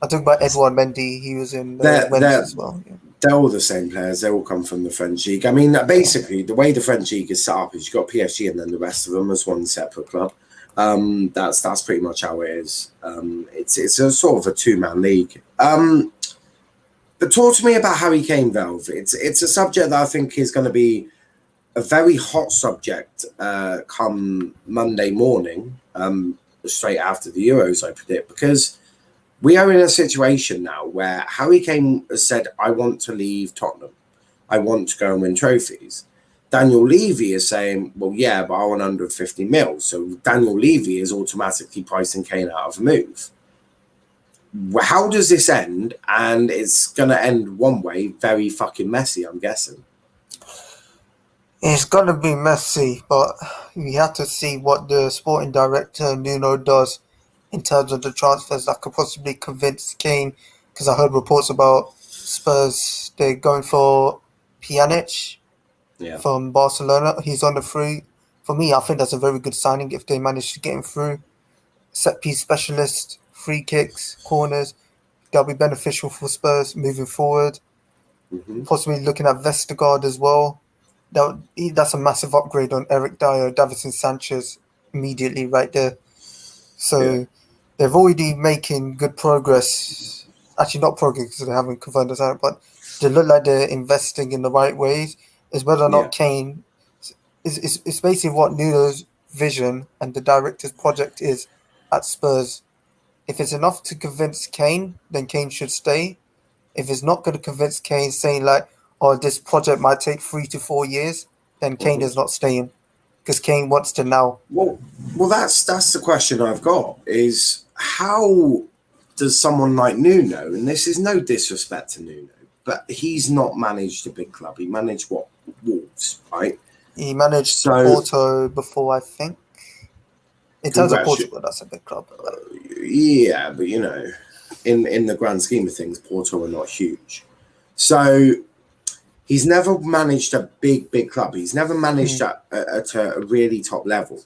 I talk about Edouard Mendy. He was in Rennes as well. Yeah. They're all the same players. They all come from the French league. I mean, basically, the way the French league is set up is you've got PSG and then the rest of them as one separate club. That's pretty much how it is. It's a sort of a two-man league. But talk to me about Harry Kane, Valve. It's a subject that I think is going to be a very hot subject come Monday morning, straight after the Euros, I predict, because we are in a situation now where Harry Kane has said, I want to leave Tottenham. I want to go and win trophies. Daniel Levy is saying, well, yeah, but I want under 50 mil. So Daniel Levy is automatically pricing Kane out of a move. How does this end? And it's going to end one way, very fucking messy, I'm guessing. It's going to be messy, but we have to see what the sporting director, Nuno, does in terms of the transfers that could possibly convince Kane. Because I heard reports about Spurs, they're going for Pjanic from Barcelona. He's on the free. For me, I think that's a very good signing if they manage to get him through. Set piece specialist, free kicks, corners. That'll be beneficial for Spurs moving forward. Possibly looking at Vestergaard as well. That's a massive upgrade on Eric Dyer, Davinson Sanchez immediately right there. So they've already making good progress. Actually, not progress because they haven't confirmed us out, but they look like they're investing in the right ways. Is whether or not Kane is basically what Nuno's vision and the director's project is at Spurs. If it's enough to convince Kane, then Kane should stay. If it's not going to convince Kane, saying like, "Oh, this project might take 3 to 4 years," then Kane is not staying because Kane wants to now. Well, that's the question I've got: is how does someone like Nuno, and this is no disrespect to Nuno, but he's not managed a big club. He managed Wolves, right? He managed Porto before, I think. In terms of Portugal, that's a big club. Yeah, but you know, in the grand scheme of things, Porto are not huge. So he's never managed a big club. He's never managed at a really top level,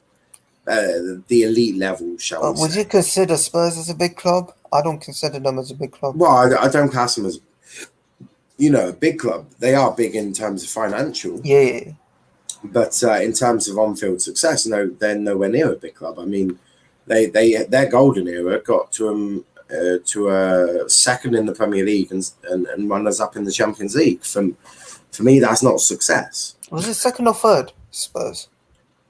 the elite level, shall we say. Would you consider Spurs as a big club? I don't consider them as a big club. Well, I don't class them as, a big club. They are big in terms of financial. Yeah. But in terms of on-field success, no, they're nowhere near a big club. I mean, their golden era got to them to a second in the Premier League and runners up in the Champions League. For me, that's not success. Was it second or third, Spurs?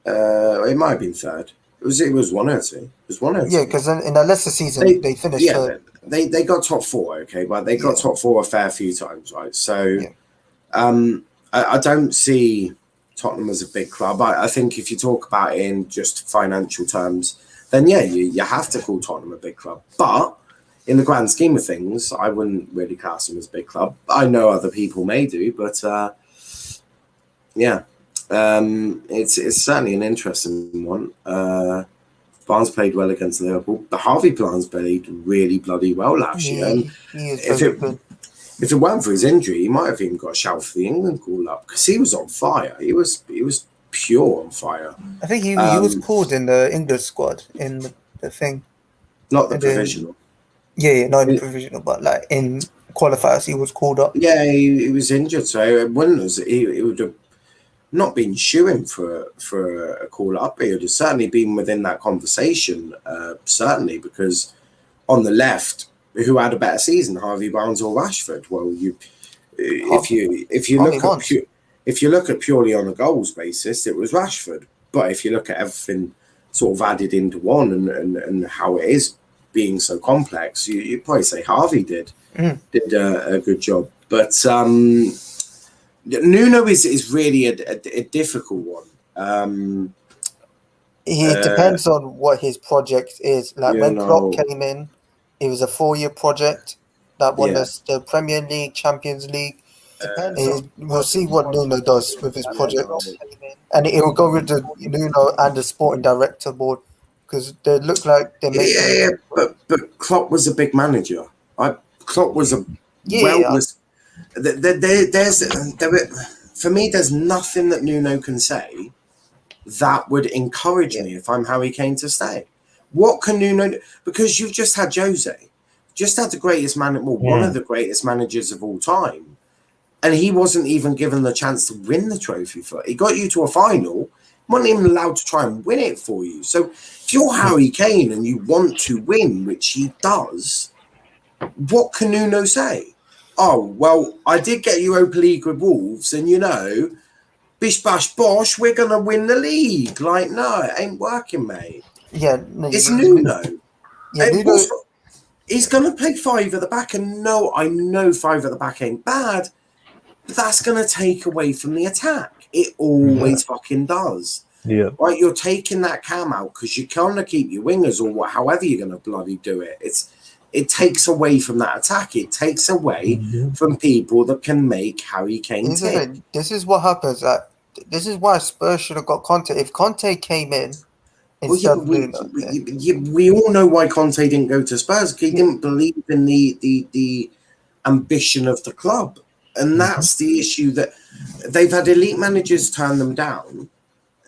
It might have been third. It was one or two. It was one or two. Yeah, because in the Leicester season, they finished third. They got top four, okay, but they got top four a fair few times, right? So I don't see Tottenham as a big club. I think if you talk about it in just financial terms, then yeah, you have to call Tottenham a big club. But in the grand scheme of things, I wouldn't really class them as a big club. I know other people may do, but yeah, it's certainly an interesting one. Barnes played well against Liverpool, but Harvey Barnes played really bloody well last year. And He is very good. if it weren't for his injury, he might have even got a shout for the England call up because he was on fire. He was pure on fire. I think he was called in the English squad in the thing. Not the And then- provisional. Yeah, not in the provisional, but like in qualifiers, he was called up. Yeah, he was injured, so he would have not been shooing for a call up. He would have certainly been within that conversation, certainly, because on the left, who had a better season, Harvey Barnes or Rashford? Well, if you look at purely on a goals basis, it was Rashford. But if you look at everything sort of added into one and how it is being so complex, you'd probably say Harvey did a good job. But Nuno is really a difficult one. It depends on what his project is. Like when Klopp came in, it was a 4-year project that won us the Premier League, Champions League. We'll see what Nuno does with his project, and it will go with the Nuno and the sporting director board because they look like they make. But Klopp was a big manager. Klopp was a for me, there's nothing that Nuno can say that would encourage me if I'm Harry Kane to stay. What can Nuno do? Because you've just had Jose, just had the greatest one of the greatest managers of all time. And he wasn't even given the chance to win the trophy for it. He got you to a final, wasn't even allowed to try and win it for you. So if you're Harry Kane and you want to win, which he does, what can Nuno say? Oh, well, I did get Europa League with Wolves, and bish bash bosh, we're going to win the league. Like, no, it ain't working, mate. Yeah, it's Nuno. Yeah, Nuno. He's going to play 5 at the back, and I know 5 at the back ain't bad, but that's going to take away from the attack. It always fucking does. Yeah. Right, you're taking that cam out because you can't keep your wingers or however you're going to bloody do it. It takes away from that attack. It takes away from people that can make Harry Kane tick. This is what happens. This is why Spurs should have got Conte. If Conte came in, we all know why Conte didn't go to Spurs. He didn't believe in the ambition of the club, and that's the issue. That they've had elite managers turn them down.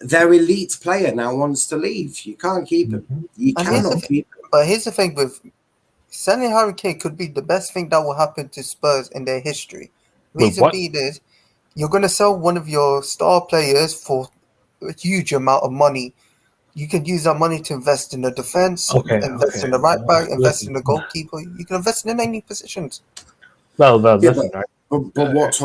Their elite player now wants to leave. You can't keep him. You cannot keep him. But here's the thing with selling Harry Kane could be the best thing that will happen to Spurs in their history. Reason being is you're going to sell one of your star players for a huge amount of money. You can use that money to invest in the defense, invest in the right back, invest in the goalkeeper. You can invest in any positions. Well, but what?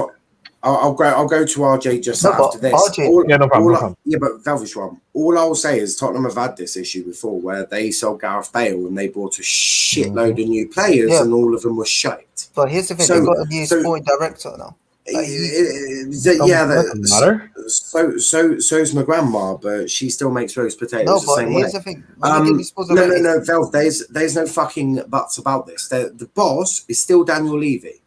I'll go to RJ just after this. No problem. But Velvishram, all I'll say is Tottenham have had this issue before where they sold Gareth Bale and they bought a shitload of new players and all of them were shite. But here's the thing: they've got a new sporting director now. Matter. So's my grandma, but she still makes roast potatoes No, the but same here's way. the thing: No, Velv. There's no fucking buts about this. The boss is still Daniel Levy.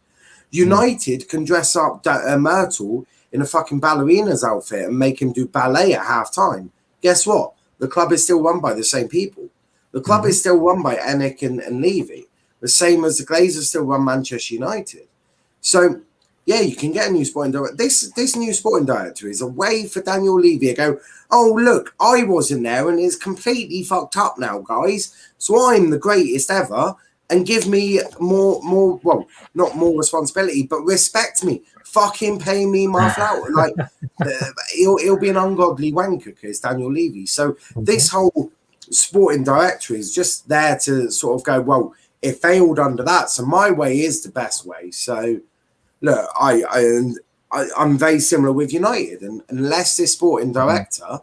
United can dress up Myrtle in a fucking ballerina's outfit and make him do ballet at half time. Guess what? The club is still run by the same people. The club is still run by Enick and Levy, the same as the Glazers still run Manchester United. So, yeah, you can get a new sporting director. This new sporting director is a way for Daniel Levy to go, oh, look, I wasn't there and it's completely fucked up now, guys. So I'm the greatest ever. And give me more, well, not more responsibility, but respect me. Fucking pay me my flout. Like, he'll be an ungodly wanker because Daniel Levy. So this whole sporting director is just there to sort of go, well, it failed under that, so my way is the best way. So, look, I'm very similar with United. And unless this sporting director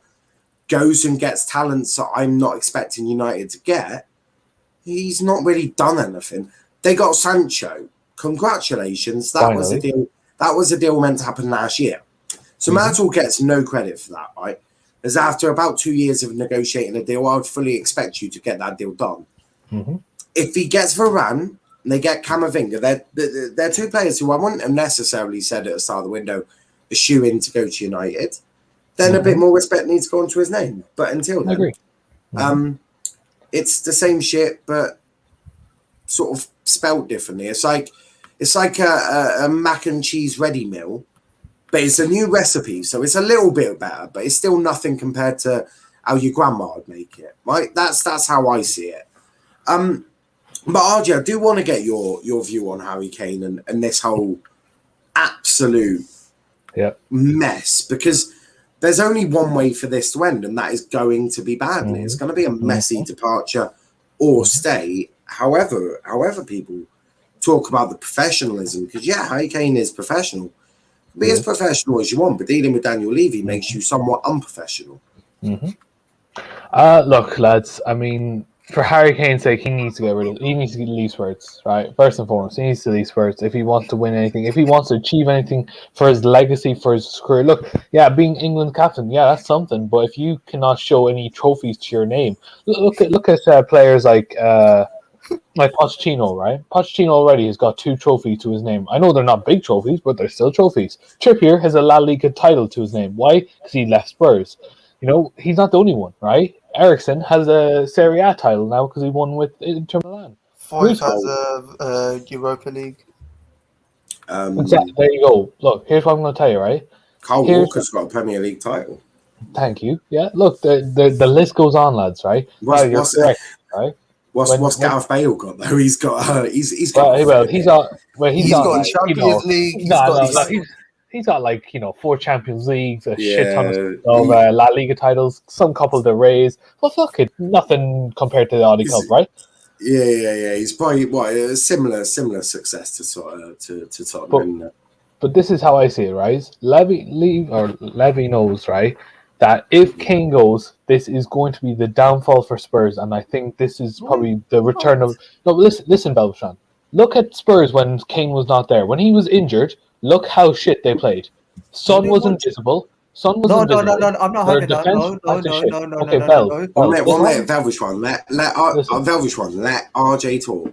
goes and gets talents that I'm not expecting United to get, he's not really done anything. They got Sancho. Congratulations. That was a deal. That was a deal meant to happen last year. So Myrtle gets no credit for that, right? As after about 2 years of negotiating a deal, I would fully expect you to get that deal done. If he gets Varane and they get Camavinga, they're two players who I wouldn't have necessarily said at the start of the window a shoe in to go to United. Then a bit more respect needs to go onto his name. But until then, I agree. It's the same shit, but sort of spelled differently. It's like a mac and cheese ready meal, but it's a new recipe, so it's a little bit better, but it's still nothing compared to how your grandma would make it. Right? That's how I see it. But RJ, I do want to get your view on Harry Kane and this whole absolute mess, because there's only one way for this to end, and that is going to be badly. It's going to be a messy departure or stay. However people talk about the professionalism, because Harry Kane is professional. Be as professional as you want, but dealing with Daniel Levy makes you somewhat unprofessional. Look, lads, I mean, for Harry Kane's sake, he needs to leave Spurs, right? First and foremost, he needs to leave Spurs if he wants to win anything, if he wants to achieve anything for his legacy, for his career. Look, being England captain, that's something, but if you cannot show any trophies to your name, look at players like Pochettino, right? Pochettino already has got 2 trophies to his name. I know they're not big trophies, but they're still trophies. Trippier has a La Liga title to his name. Why? Because he left Spurs. He's not the only one, right? Ericsson has a Serie A title now because he won with Inter Milan. Foyt has a Europa League. Exactly. There you go. Look, here's what I'm going to tell you, right? Kyle Walker's got a Premier League title. Thank you. Yeah, look, the list goes on, lads, right? You're correct, right? What's Gareth Bale got though? He's got he's got Champions League. He's got like 4 Champions Leagues, a shit ton of La Liga titles, some couple to raise. Well, fuck it, nothing compared to the Audi Cup, right? Yeah. He's probably a similar success to Tottenham. But this is how I see it, right? Levy knows, right, that if Kane goes, this is going to be the downfall for Spurs, and I think this is probably the return of. No, listen, Beltran. Look at Spurs when Kane was not there. When he was injured, look how shit they played. Son was invisible. No, I'm not having that. No. Okay, Bell. Let Velvish let RJ talk.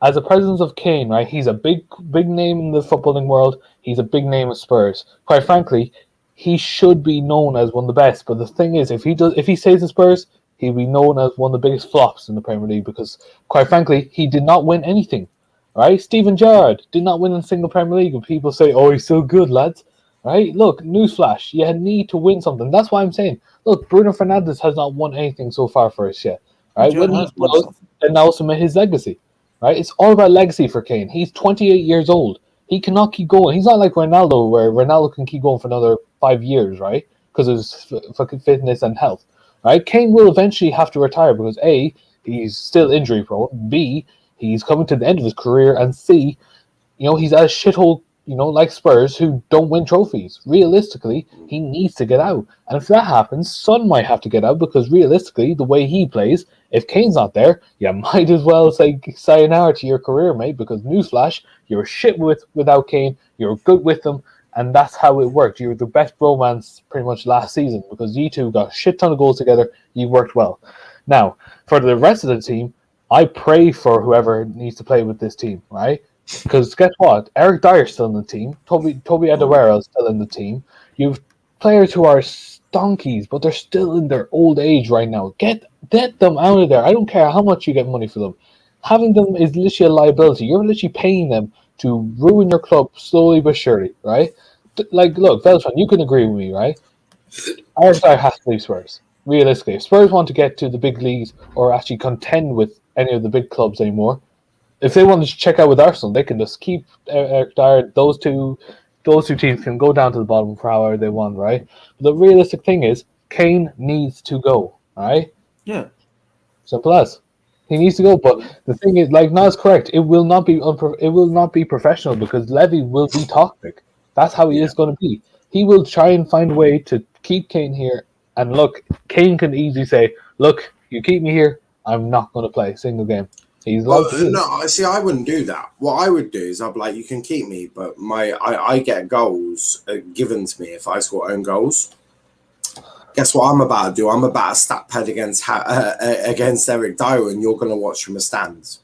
As a presence of Kane, right? He's a big name in the footballing world. He's a big name of Spurs. Quite frankly, he should be known as one of the best. But the thing is, if he stays in Spurs, he'll be known as one of the biggest flops in the Premier League because, quite frankly, he did not win anything. Right? Steven Gerrard did not win in a single Premier League, and people say, "Oh, he's so good, lads." Right? Look, newsflash: you need to win something. That's why I'm saying, look, Bruno Fernandes has not won anything so far for us yet. Right? When he does, then that will cement his legacy. Right? It's all about legacy for Kane. He's 28 years old. He cannot keep going. He's not like Ronaldo, where Ronaldo can keep going for another 5 years, right? Because of his fucking fitness and health. Right? Kane will eventually have to retire because A, he's still injury prone. B, he's coming to the end of his career, and C, he's at a shithole, like Spurs, who don't win trophies. Realistically, he needs to get out. And if that happens, Son might have to get out because realistically, the way he plays, if Kane's not there, you might as well say sayonara to your career, mate, because newsflash, you're shit without Kane, you're good with him, and that's how it worked. You were the best bromance pretty much last season because you two got a shit ton of goals together, you worked well. Now, for the rest of the team, I pray for whoever needs to play with this team, right? Because guess what? Eric Dyer's still in the team. Toby Alderweireld is still in the team. You have players who are donkeys, but they're still in their old age right now. Get them out of there. I don't care how much you get money for them. Having them is literally a liability. You're literally paying them to ruin your club slowly but surely, right? Like, look, Veltran, you can agree with me, right? Eric Dyer has to leave Spurs. Realistically, if Spurs want to get to the big leagues or actually contend with any of the big clubs anymore, if they want to check out with Arsenal, they can just keep Eric Dyer. Those two teams can go down to the bottom for however they want, right? But the realistic thing is, Kane needs to go, right? Yeah. Simple as. He needs to go. But the thing is, like Nas correct, it will not be professional because Levy will be toxic. That's how he is going to be. He will try and find a way to keep Kane here. And look, Kane can easily say, "Look, you keep me here. I'm not going to play a single game." He's allowed to do it. No, see, I wouldn't do that. What I would do is I'd be like, you can keep me, but I get goals given to me if I score own goals. Guess what I'm about to do? I'm about to stat pad against Eric Dyer, and you're going to watch from the stands.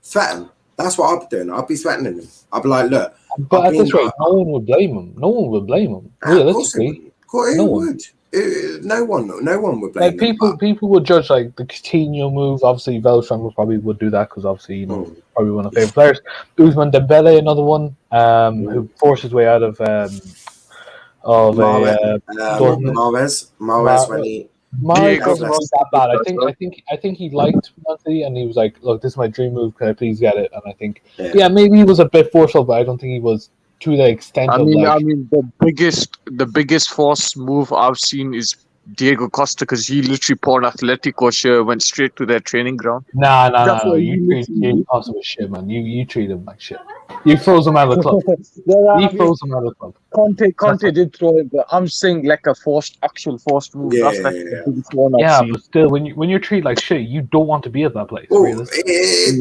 Threaten. That's what I'd be doing. I'd be threatening him. I'd be like, look. But at this rate, no one would blame him. No one would blame him. Realistically, no one. No one would blame him. People would judge like the Coutinho move. Obviously, Veltron probably would do that because obviously, probably one of the favorite players. Ousmane Dembele, another one, who forced his way out of Mahrez when he. Mahrez wasn't that bad. I think he liked Man City, and he was like, "Look, this is my dream move. Can I please get it?" And I think, maybe he was a bit forceful, but I don't think he was to the extent. I mean, the biggest force move I've seen is Diego Costa, because he literally poured Atletico shirt, went straight to their training ground. No. You treat Diego Costa with shit, man. You treat him like shit. You froze him out of the club. Froze him out of the club. Conte did throw it, but I'm saying like a actual forced move. Yeah, That's the biggest one I've seen. But still, when you're treated like shit, you don't want to be at that place. Well, but in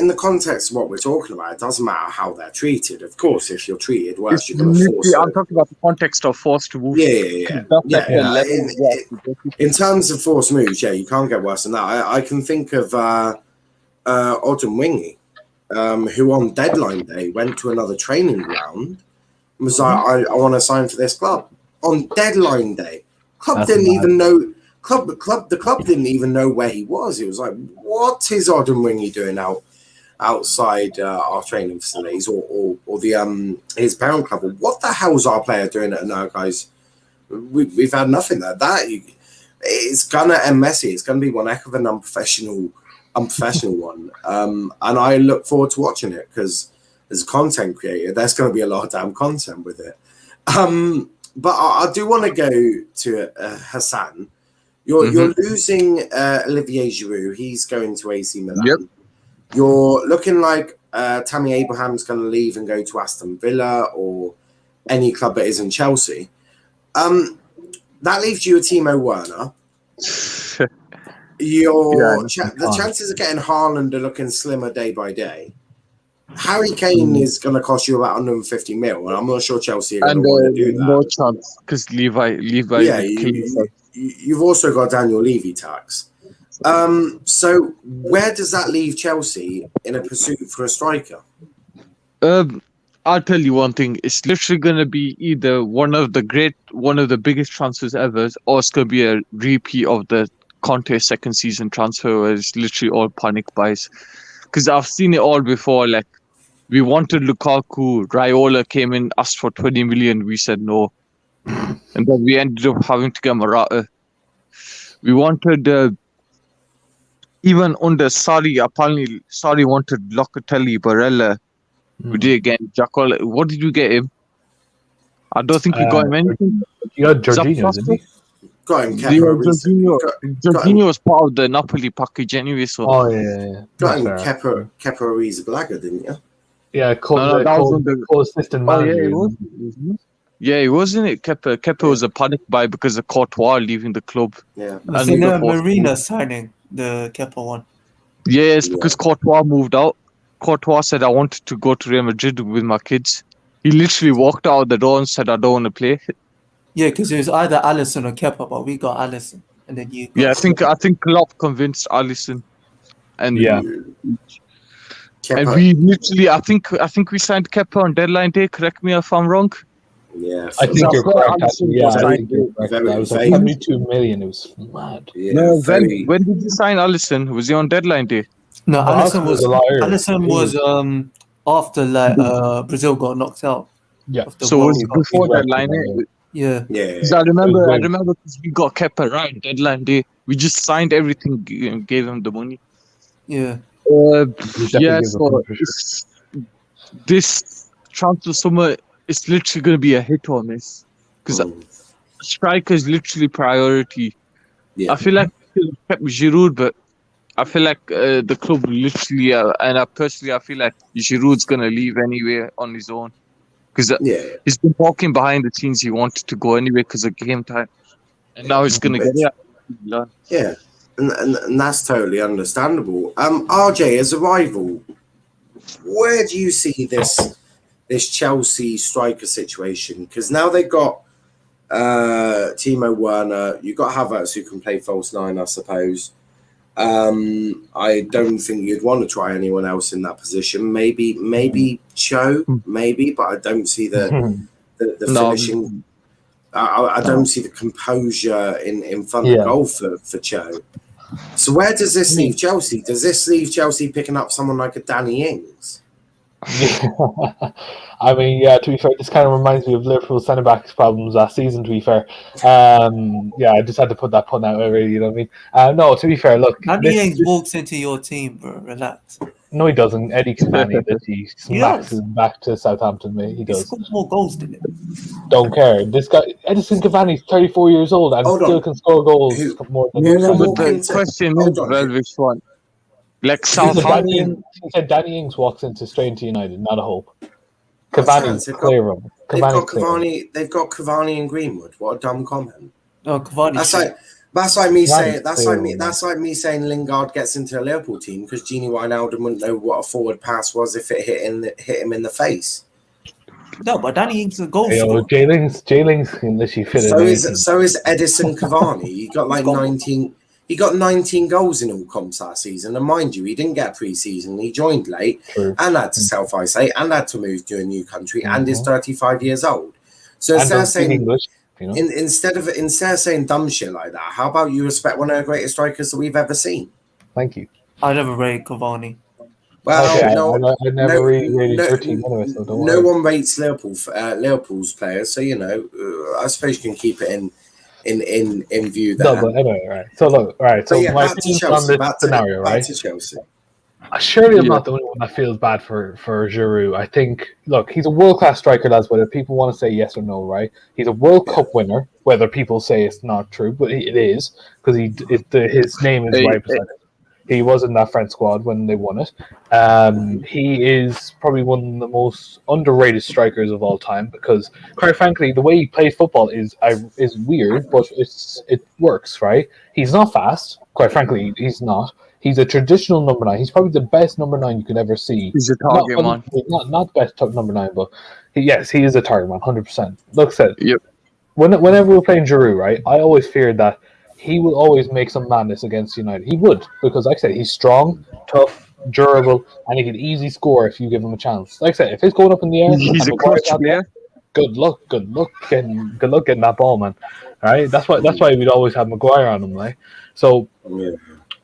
the context of what we're talking about, it doesn't matter how they're treated. Of course, if you're treated worse, you're going to force it. I'm talking about the context of forced moves. In terms of forced moves, you can't get worse than that. I can think of Odemwingie, who on deadline day went to another training ground and was like, I want to sign for this club. On deadline day, club didn't even know. The club didn't even know where he was. He was like, "What is Odemwingie doing outside our training facilities or the his parent club? What the hell's our player doing at now, guys? We've had nothing there. It's gonna end messy. It's gonna be one heck of an unprofessional one. And I look forward to watching it because as a content creator, there's going to be a lot of damn content with it. But I do want to go to Hassan. You're losing Olivier Giroud. He's going to AC Milan. Yep. You're looking like Tammy Abraham's going to leave and go to Aston Villa or any club that isn't Chelsea. That leaves you a Timo Werner. The chances of getting Haaland are looking slimmer day by day. Harry Kane is going to cost you about 150 mil, and I'm not sure Chelsea are going to want to do that. No chance, because Levi. Yeah, you've also got Daniel Levy tax. So where does that leave Chelsea in a pursuit for a striker? I'll tell you one thing. It's literally going to be either one of the biggest transfers ever, or it's going to be a repeat of the Conte second season transfer where it's literally all panic buys. Because I've seen it all before. Like, we wanted Lukaku, Raiola came in, asked for 20 million, we said no. And then we ended up having to get Morata. We wanted, even under Sarri, apparently Sarri wanted Locatelli, Barella. We did get Jacola. What did you get him? I don't think we got him anything. You got Jorginho, didn't you? Got him. Jorginho was part of the Napoli package anyway. So. Got him Kepa Arrizabalaga, didn't you? Yeah, co-assistant manager. Yeah, it wasn't it. Kepa was a panic buy because of Courtois leaving the club. Yeah, was it Marina signing the Kepa one? Yes, because Courtois moved out. Courtois said, I wanted to go to Real Madrid with my kids. He literally walked out the door and said, I don't want to play. Yeah, because it was either Alisson or Kepa, but we got Alisson. And then you got I think Klopp convinced Alisson. And and we literally, I think we signed Kepa on deadline day. Correct me if I'm wrong. Yeah, I think you're correct. I think you're correct. That was like 72 million. It was mad. Yeah, when did you sign Alisson? Was he on deadline day? No, Alisson was after Brazil got knocked out. Yeah. So it was before deadline day. Yeah. Because I remember because we got Kepa right deadline day. We just signed everything and gave him the money. Yeah. So this transfer summer is literally going to be a hit or miss. Because striker is literally priority. Yeah. I feel like we kept Giroud, but I feel like the club literally, and I feel like Giroud's going to leave anyway on his own. Because he's been talking behind the scenes he wanted to go anyway because of game time. And now he's going to get it. Yeah. and that's totally understandable. RJ, as a rival, where do you see this Chelsea striker situation? Because now they've got Timo Werner, you've got Havertz who can play false nine, I suppose. I don't think you'd want to try anyone else in that position. Maybe Cho, maybe, but I don't see the finishing. I don't see the composure in front of goal for Cho. So where does this leave Chelsea? Does this leave Chelsea picking up someone like a Danny Ings? I mean, yeah, to be fair, this kind of reminds me of Liverpool's centre-backs problems last season, to be fair. I just had to put that pun out there, really, you know what I mean? No, to be fair, look. Danny Ings walks into your team, bro. Relax. No, he doesn't. Eddie Cavani, he smacks him back to Southampton, mate. He does. He scores more goals than him. Don't care. This guy, Edison Cavani's 34 years old and still can score goals more than the question is, well, which one? Like Southampton. He said Danny Ings walks into straight into United, not a hope. Cavani's clear him. They've got Cavani and Greenwood. What a dumb comment. Oh, Cavani. That's like me saying me saying Lingard gets into a Liverpool team because Gini Wijnaldum wouldn't know what a forward pass was if it hit him in the face. No, but Danny Ings is a goal scorer. Jay Lings can literally fit in. So is Edison Cavani. He got like 19. He got 19 goals in all comps last season, and mind you, he didn't get pre-season. He joined late and had to self-isolate and had to move to a new country and is 35 years old. So instead of saying English, instead of saying dumb shit like that, how about you respect one of the greatest strikers that we've ever seen? Thank you. I never rated Cavani. Well, I never really your team anyway, so don't no worry. one rates Liverpool's players, so I suppose you can keep it in view there. No, but anyway, right. So look, right. So my opinion on this scenario, right? To Chelsea. Surely I'm not the only one that feels bad for Giroud. I think, look, he's a world-class striker, lads, whether people want to say yes or no, right? He's a World Cup winner, whether people say it's not true, but it is, because his name is right beside it. He was in that French squad when they won it. He is probably one of the most underrated strikers of all time because, quite frankly, the way he plays football is weird, but it works, right? He's not fast. Quite frankly, he's not. He's a traditional number 9. He's probably the best number 9 you could ever see. He's a target man. Not the best number 9, but he is a target man, 100%. Look, said. Yep. Whenever we're playing Giroud, right, I always feared that he will always make some madness against United. He would, because like I said, he's strong, tough, durable, and he can easily score if you give him a chance. Like I said, if he's going up in the air, he's a clutch player. Good luck getting that ball, man. All right, that's why we'd always have Maguire on him, right? So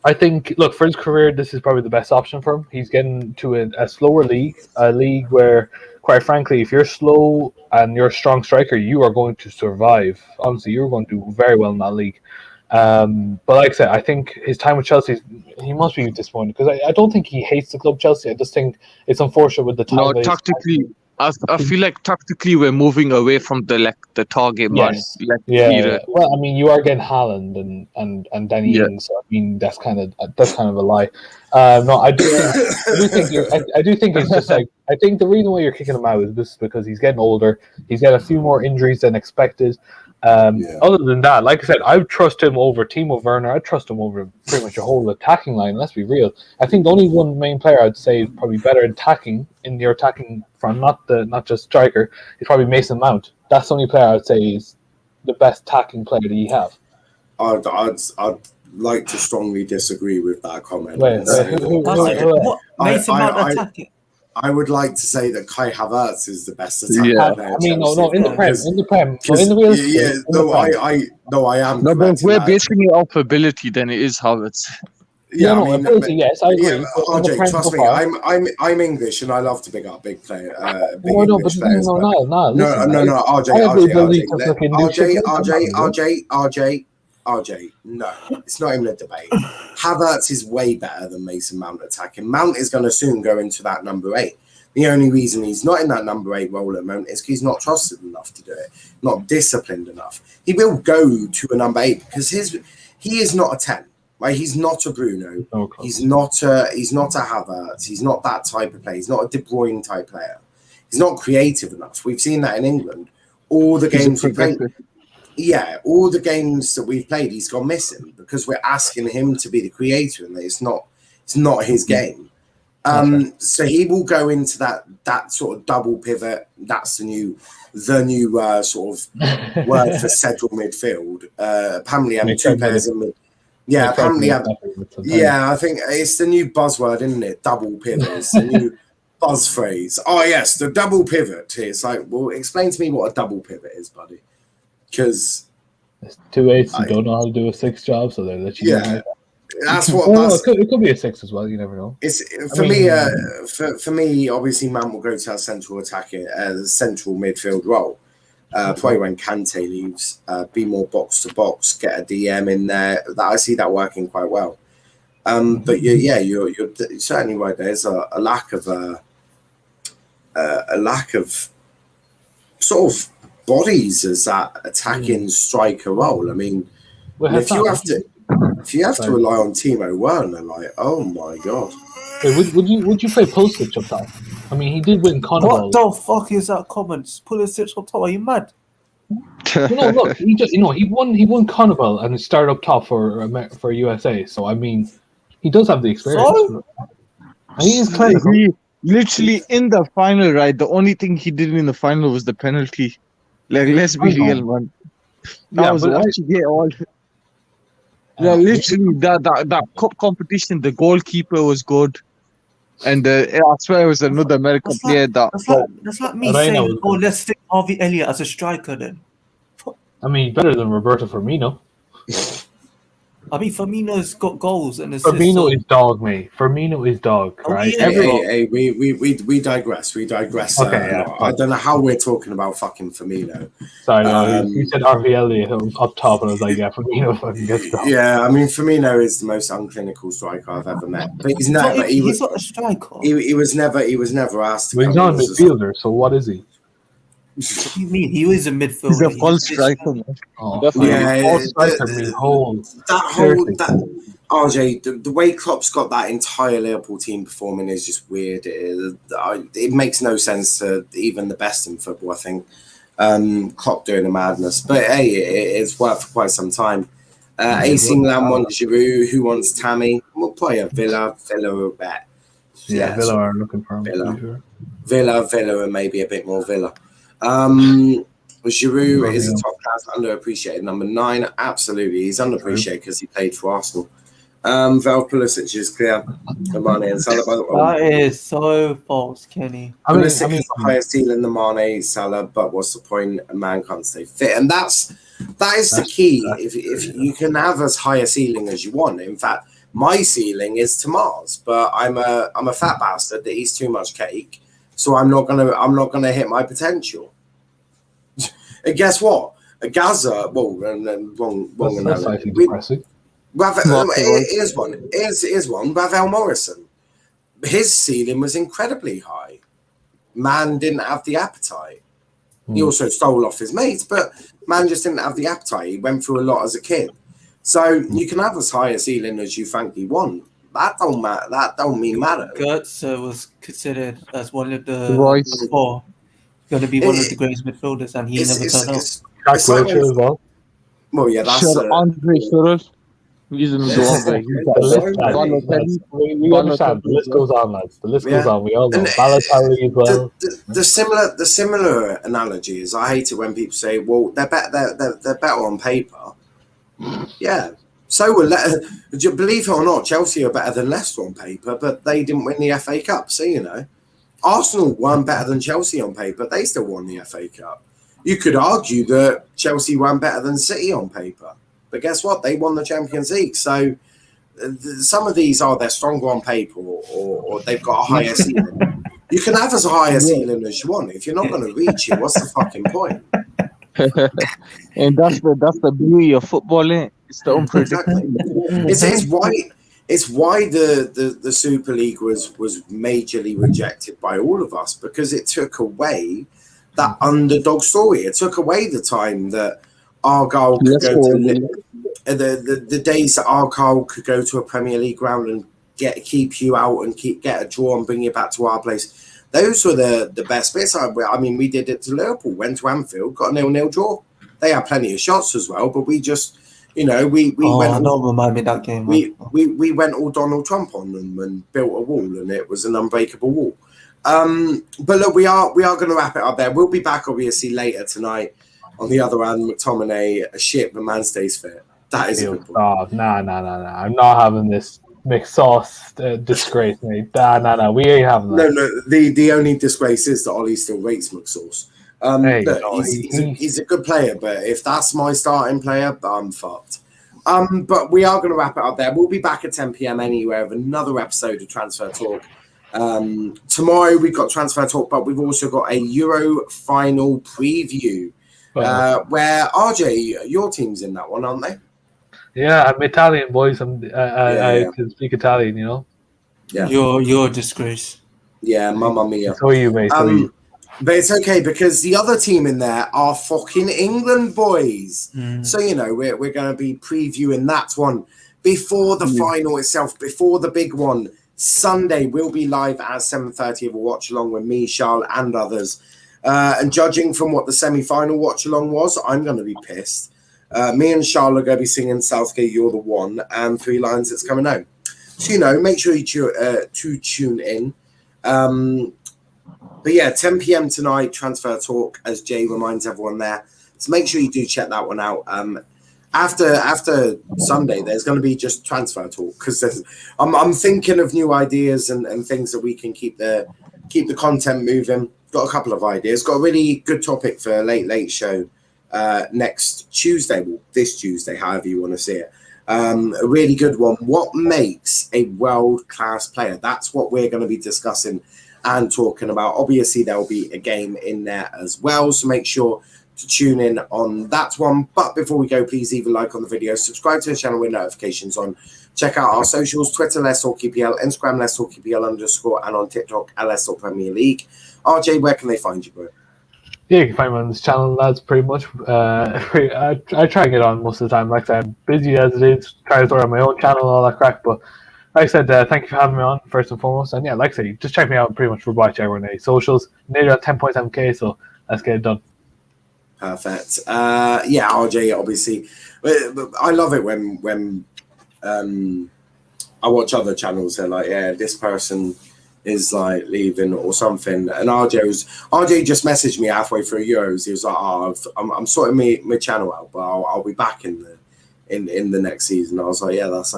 I think, look, for his career, this is probably the best option for him. He's getting to a slower league, a league where, quite frankly, if you're slow and you're a strong striker, you are going to survive. Honestly, you're going to do very well in that league. But like I said, I think his time with Chelsea, he must be disappointed because I don't think he hates the club Chelsea. I just think it's unfortunate with the time. No, tactically, I feel like tactically we're moving away from the target man. Yeah. Well, I mean, you are getting Haaland and Danny Ings. So I mean, that's kind of a lie. No, I do think it's just like, I think the reason why you're kicking him out is just because he's getting older. He's got a few more injuries than expected. Other than that, like I said, I would trust him over Timo Werner. I'd trust him over pretty much a whole attacking line. Let's be real. I think the only one main player I'd say is probably better attacking in your attacking front, not just striker, is probably Mason Mount. That's the only player I'd say is the best attacking player that you have. I'd like to strongly disagree with that comment. Mason Mount attacking? I would like to say that Kai Havertz is the best attacking player. I mean, no, in the Prem. I am. No, but if we're basing it off ability, then it is Havertz. Ability, yes, I agree. RJ, trust me, I'm English and I love to big up big player. RJ, no, it's not even a debate. Havertz is way better than Mason Mount attacking. Mount is going to soon go into that number 8. The only reason he's not in that number 8 role at the moment is because he's not trusted enough to do it, not disciplined enough. He will go to a number 8 because he is not a 10. Right? He's not a Bruno. Okay. He's not a Havertz. He's not that type of player. He's not a De Bruyne type player. He's not creative enough. We've seen that in England. All the games we played. all the games that we've played, he's gone missing because we're asking him to be the creator, and it's not his game. So he will go into that sort of double pivot. That's the new sort of word for central midfield. Apparently, two players in mid. Yeah, apparently, I think it's the new buzzword, isn't it? Double pivot. It's the new buzz phrase. Oh yes, the double pivot. It's like, well, explain to me what a double pivot is, buddy. Because it's 2 8s who don't know how to do a 6 job, so they let you know. That's what. It could be a 6 as well. You never know. It's for me. Obviously, man will go to our central attacking, central midfield role. Probably when Kante leaves, be more box to box, get a DM in there. I see that working quite well. But you're certainly right. There's a lack of sort of bodies as that attacking striker role. I mean, if you have to rely on Timo Werner, like, oh my god. Wait, would you play Pulisic up top? I mean, he did win Carnival. What the fuck is that comment? Pulisic up top? Are you mad? Look, he won Carnival and started up top for USA. So I mean, he does have the experience. So? He is clinical. He literally in the final, right? The only thing he did in the final was the penalty. Like, let's be real, man. That was what you get all. Yeah, literally that cup competition. The goalkeeper was good, and I swear it was another American player. That's like me saying, "Oh, let's stick Harvey Elliott as a striker." Then, I mean, better than Roberto Firmino. I mean, Firmino's got goals and assists. Firmino is dog, mate. Firmino is dog, right? We digress. We digress. Okay, I don't know how we're talking about fucking Firmino. Sorry, you said Harvey Elliott up top, and I was like, yeah, Firmino fucking gets dog. Yeah, I mean, Firmino is the most unclinical striker I've ever met. But he's never. He's not a striker. He was never asked to. Well, he's not a midfielder, so what is he? What do you mean? He is a midfielder. He's a false striker. RJ, the way Klopp's got that entire Liverpool team performing is just weird. It makes no sense to even the best in football, I think. Klopp doing a madness. But hey, it's worked for quite some time. AC Milan wants Giroud. Who wants Tammy? We'll play a Villa a bet. Yeah, Villa are looking for him. Villa and maybe a bit more Villa. Giroud is a top class, underappreciated number 9. Absolutely, he's underappreciated because he played for Arsenal. Pulisic is clear. Mane and Salah, by the way. That is so false, Kenny. Pulisic is the highest ceiling than Mane, Salah, but what's the point? A man can't stay fit, and that is the key. If you can have as high a ceiling as you want. In fact, my ceiling is to Mars, but I'm a fat bastard that eats too much cake. So I'm not gonna hit my potential. And guess what? A Gaza. Well, wrong. That's slightly depressing. Here's one. Ravel Morrison. His ceiling was incredibly high. Man didn't have the appetite. He also stole off his mates, but man just didn't have the appetite. He went through a lot as a kid. So you can have as high a ceiling as you frankly want. That don't matter. That don't mean matter. Götze was considered as one of the four. Going to be one of the greatest midfielders, and he never turned up. Jack Wilshere as well. Well, yeah, that's Andre Schürrle. He's in the We understand. The list goes on, lads. The list goes on. We all know. Balotelli as well. The similar analogy is, I hate it when people say, "Well, they're better on paper." Yeah. So, believe it or not, Chelsea are better than Leicester on paper, but they didn't win the FA Cup. So, Arsenal weren't better than Chelsea on paper. They still won the FA Cup. You could argue that Chelsea weren't better than City on paper. But guess what? They won the Champions League. So, some of these are they're stronger on paper or they've got a higher ceiling. You can have as high a ceiling as you want. If you're not going to reach it, what's the fucking point? And that's the beauty of football, isn't it? It's the unpredictable. It's why the Super League was majorly rejected by all of us, because it took away that underdog story. It took away the time that Argyle could go to the days that Argyle could go to a Premier League ground and keep you out and get a draw and bring you back to our place. Those were the best bits. I mean, we did it to Liverpool. Went to Anfield, got a 0-0 draw. They had plenty of shots as well, but we just, we went. Don't remind me that game. We went all Donald Trump on them and built a wall, and it was an unbreakable wall. But look, we are going to wrap it up there. We'll be back obviously later tonight. On the other hand, McTominay, a shit, but man stays fit. That is a good one. Oh, no. I'm not having this mixed sauce disgrace, mate. No. We ain't having that. No. The only disgrace is that Ollie still rates McSauce. He's a good player, but if that's my starting player, I'm fucked. But we are going to wrap it up there. We'll be back at 10 p.m. anyway with another episode of Transfer Talk. Tomorrow we've got Transfer Talk, but we've also got a Euro final preview where RJ, your team's in that one, aren't they? Yeah, I'm Italian, boys. I can speak Italian, Yeah, you're a disgrace. Yeah, mamma mia. So are you, mate. But it's okay because the other team in there are fucking England boys. So, we're going to be previewing that one before the final itself, before the big one. Sunday, we'll be live at 7:30 of a watch-along with me, Charles, and others. And judging from what the semi-final watch-along was, I'm going to be pissed. Me and Charles are going to be singing Southgate, You're the One, and 3 Lines, It's Coming Home. So, make sure you tune in. But yeah, 10 p.m. tonight, Transfer Talk, as Jay reminds everyone there. So make sure you do check that one out. After Sunday, there's going to be just Transfer Talk because I'm thinking of new ideas and things that we can keep the content moving. Got a couple of ideas. Got a really good topic for a late show next Tuesday, this Tuesday, however you want to see it. A really good one. What makes a world-class player? That's what we're going to be discussing and talking about. Obviously, there'll be a game in there as well, so make sure to tune in on that one. But before we go, please leave a like on the video, subscribe to the channel with notifications on, check out our socials, Twitter, Let's Talk EPL, Instagram, Let's Talk EPL_, and on TikTok, Let's Talk Premier League. RJ, where can they find you, bro? Yeah, you can find me on this channel, lads, pretty much. I try and get on most of the time. Like I said, I'm busy as it is, try to start on my own channel and all that crap, but like I said, thank you for having me on, first and foremost. And yeah, like I said, just check me out pretty much for whichever on any socials. Nearly at 10.7k, so let's get it done. Perfect. Yeah, RJ, obviously. I love it when I watch other channels. They're like, yeah, this person is like leaving or something. And RJ just messaged me halfway through Euros. He was like, oh, I'm sorting my channel out, but I'll be back in the next season. I was like, yeah, that's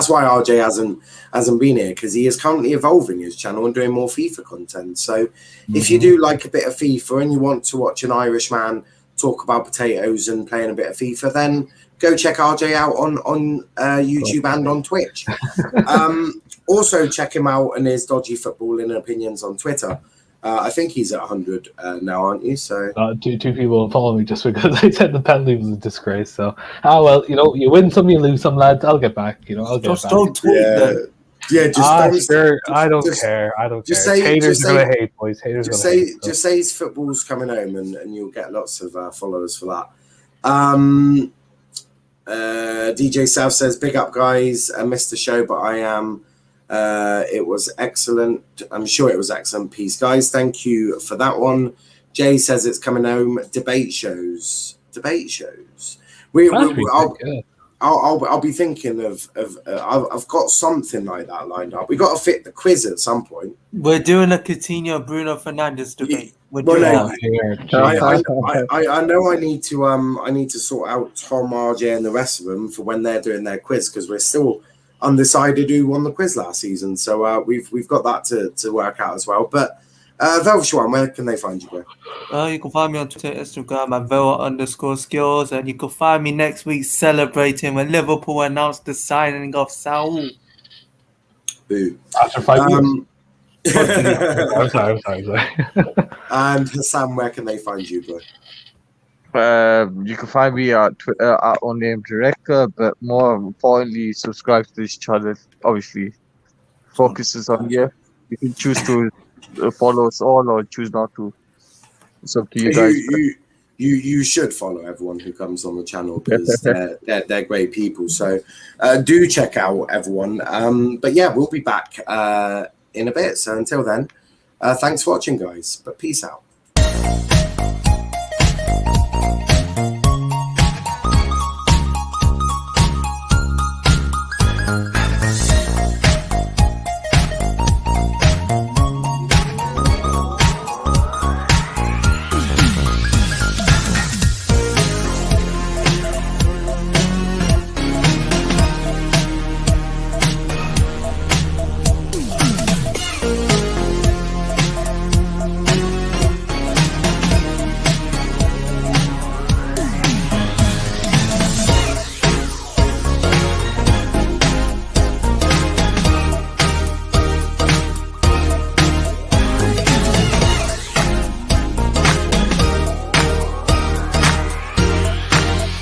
why RJ hasn't been here, because he is currently evolving his channel and doing more FIFA content. So if you do like a bit of FIFA and you want to watch an Irish man talk about potatoes and playing a bit of FIFA, then go check RJ out on YouTube and on Twitch. Also check him out and his dodgy footballing opinions on Twitter. I think he's at 100 now, aren't you? So two people follow me just because I said the penalty was a disgrace. So well, you win some, you lose some, lads. I'll get back. I'll get back. Don't tweet them. Yeah, just I don't care. Just care. say, haters are gonna hate, boys. Haters just gonna say, hate. Just say his football's coming home, and you'll get lots of followers for that. DJ South says, "Big up, guys. I missed the show, but I am. It was excellent. I'm sure it was excellent. Peace, guys. Thank you for that one." Jay says it's coming home. Debate shows. I'll be thinking of I've got something like that lined up. We got to fit the quiz at some point. We're doing a Coutinho Bruno Fernandes debate. I know I need to sort out Tom, RJ, and the rest of them for when they're doing their quiz, because we're still undecided who won the quiz last season. So we've got that to work out as well. But Velshwan, where can they find you, bro? You can find me on Twitter, Instagram at Vel_skills, and you can find me next week celebrating when Liverpool announced the signing of Saul. Boo. After 5 years. I'm sorry. And Hassan, where can they find you, bro? You can find me at Twitter at unnamed director, but more importantly, subscribe to this channel. Obviously, focuses on you. You can choose to follow us all or choose not to. It's up to you guys. You should follow everyone who comes on the channel, because they're great people. So do check out everyone. But yeah, we'll be back in a bit. So until then, thanks for watching, guys. But peace out.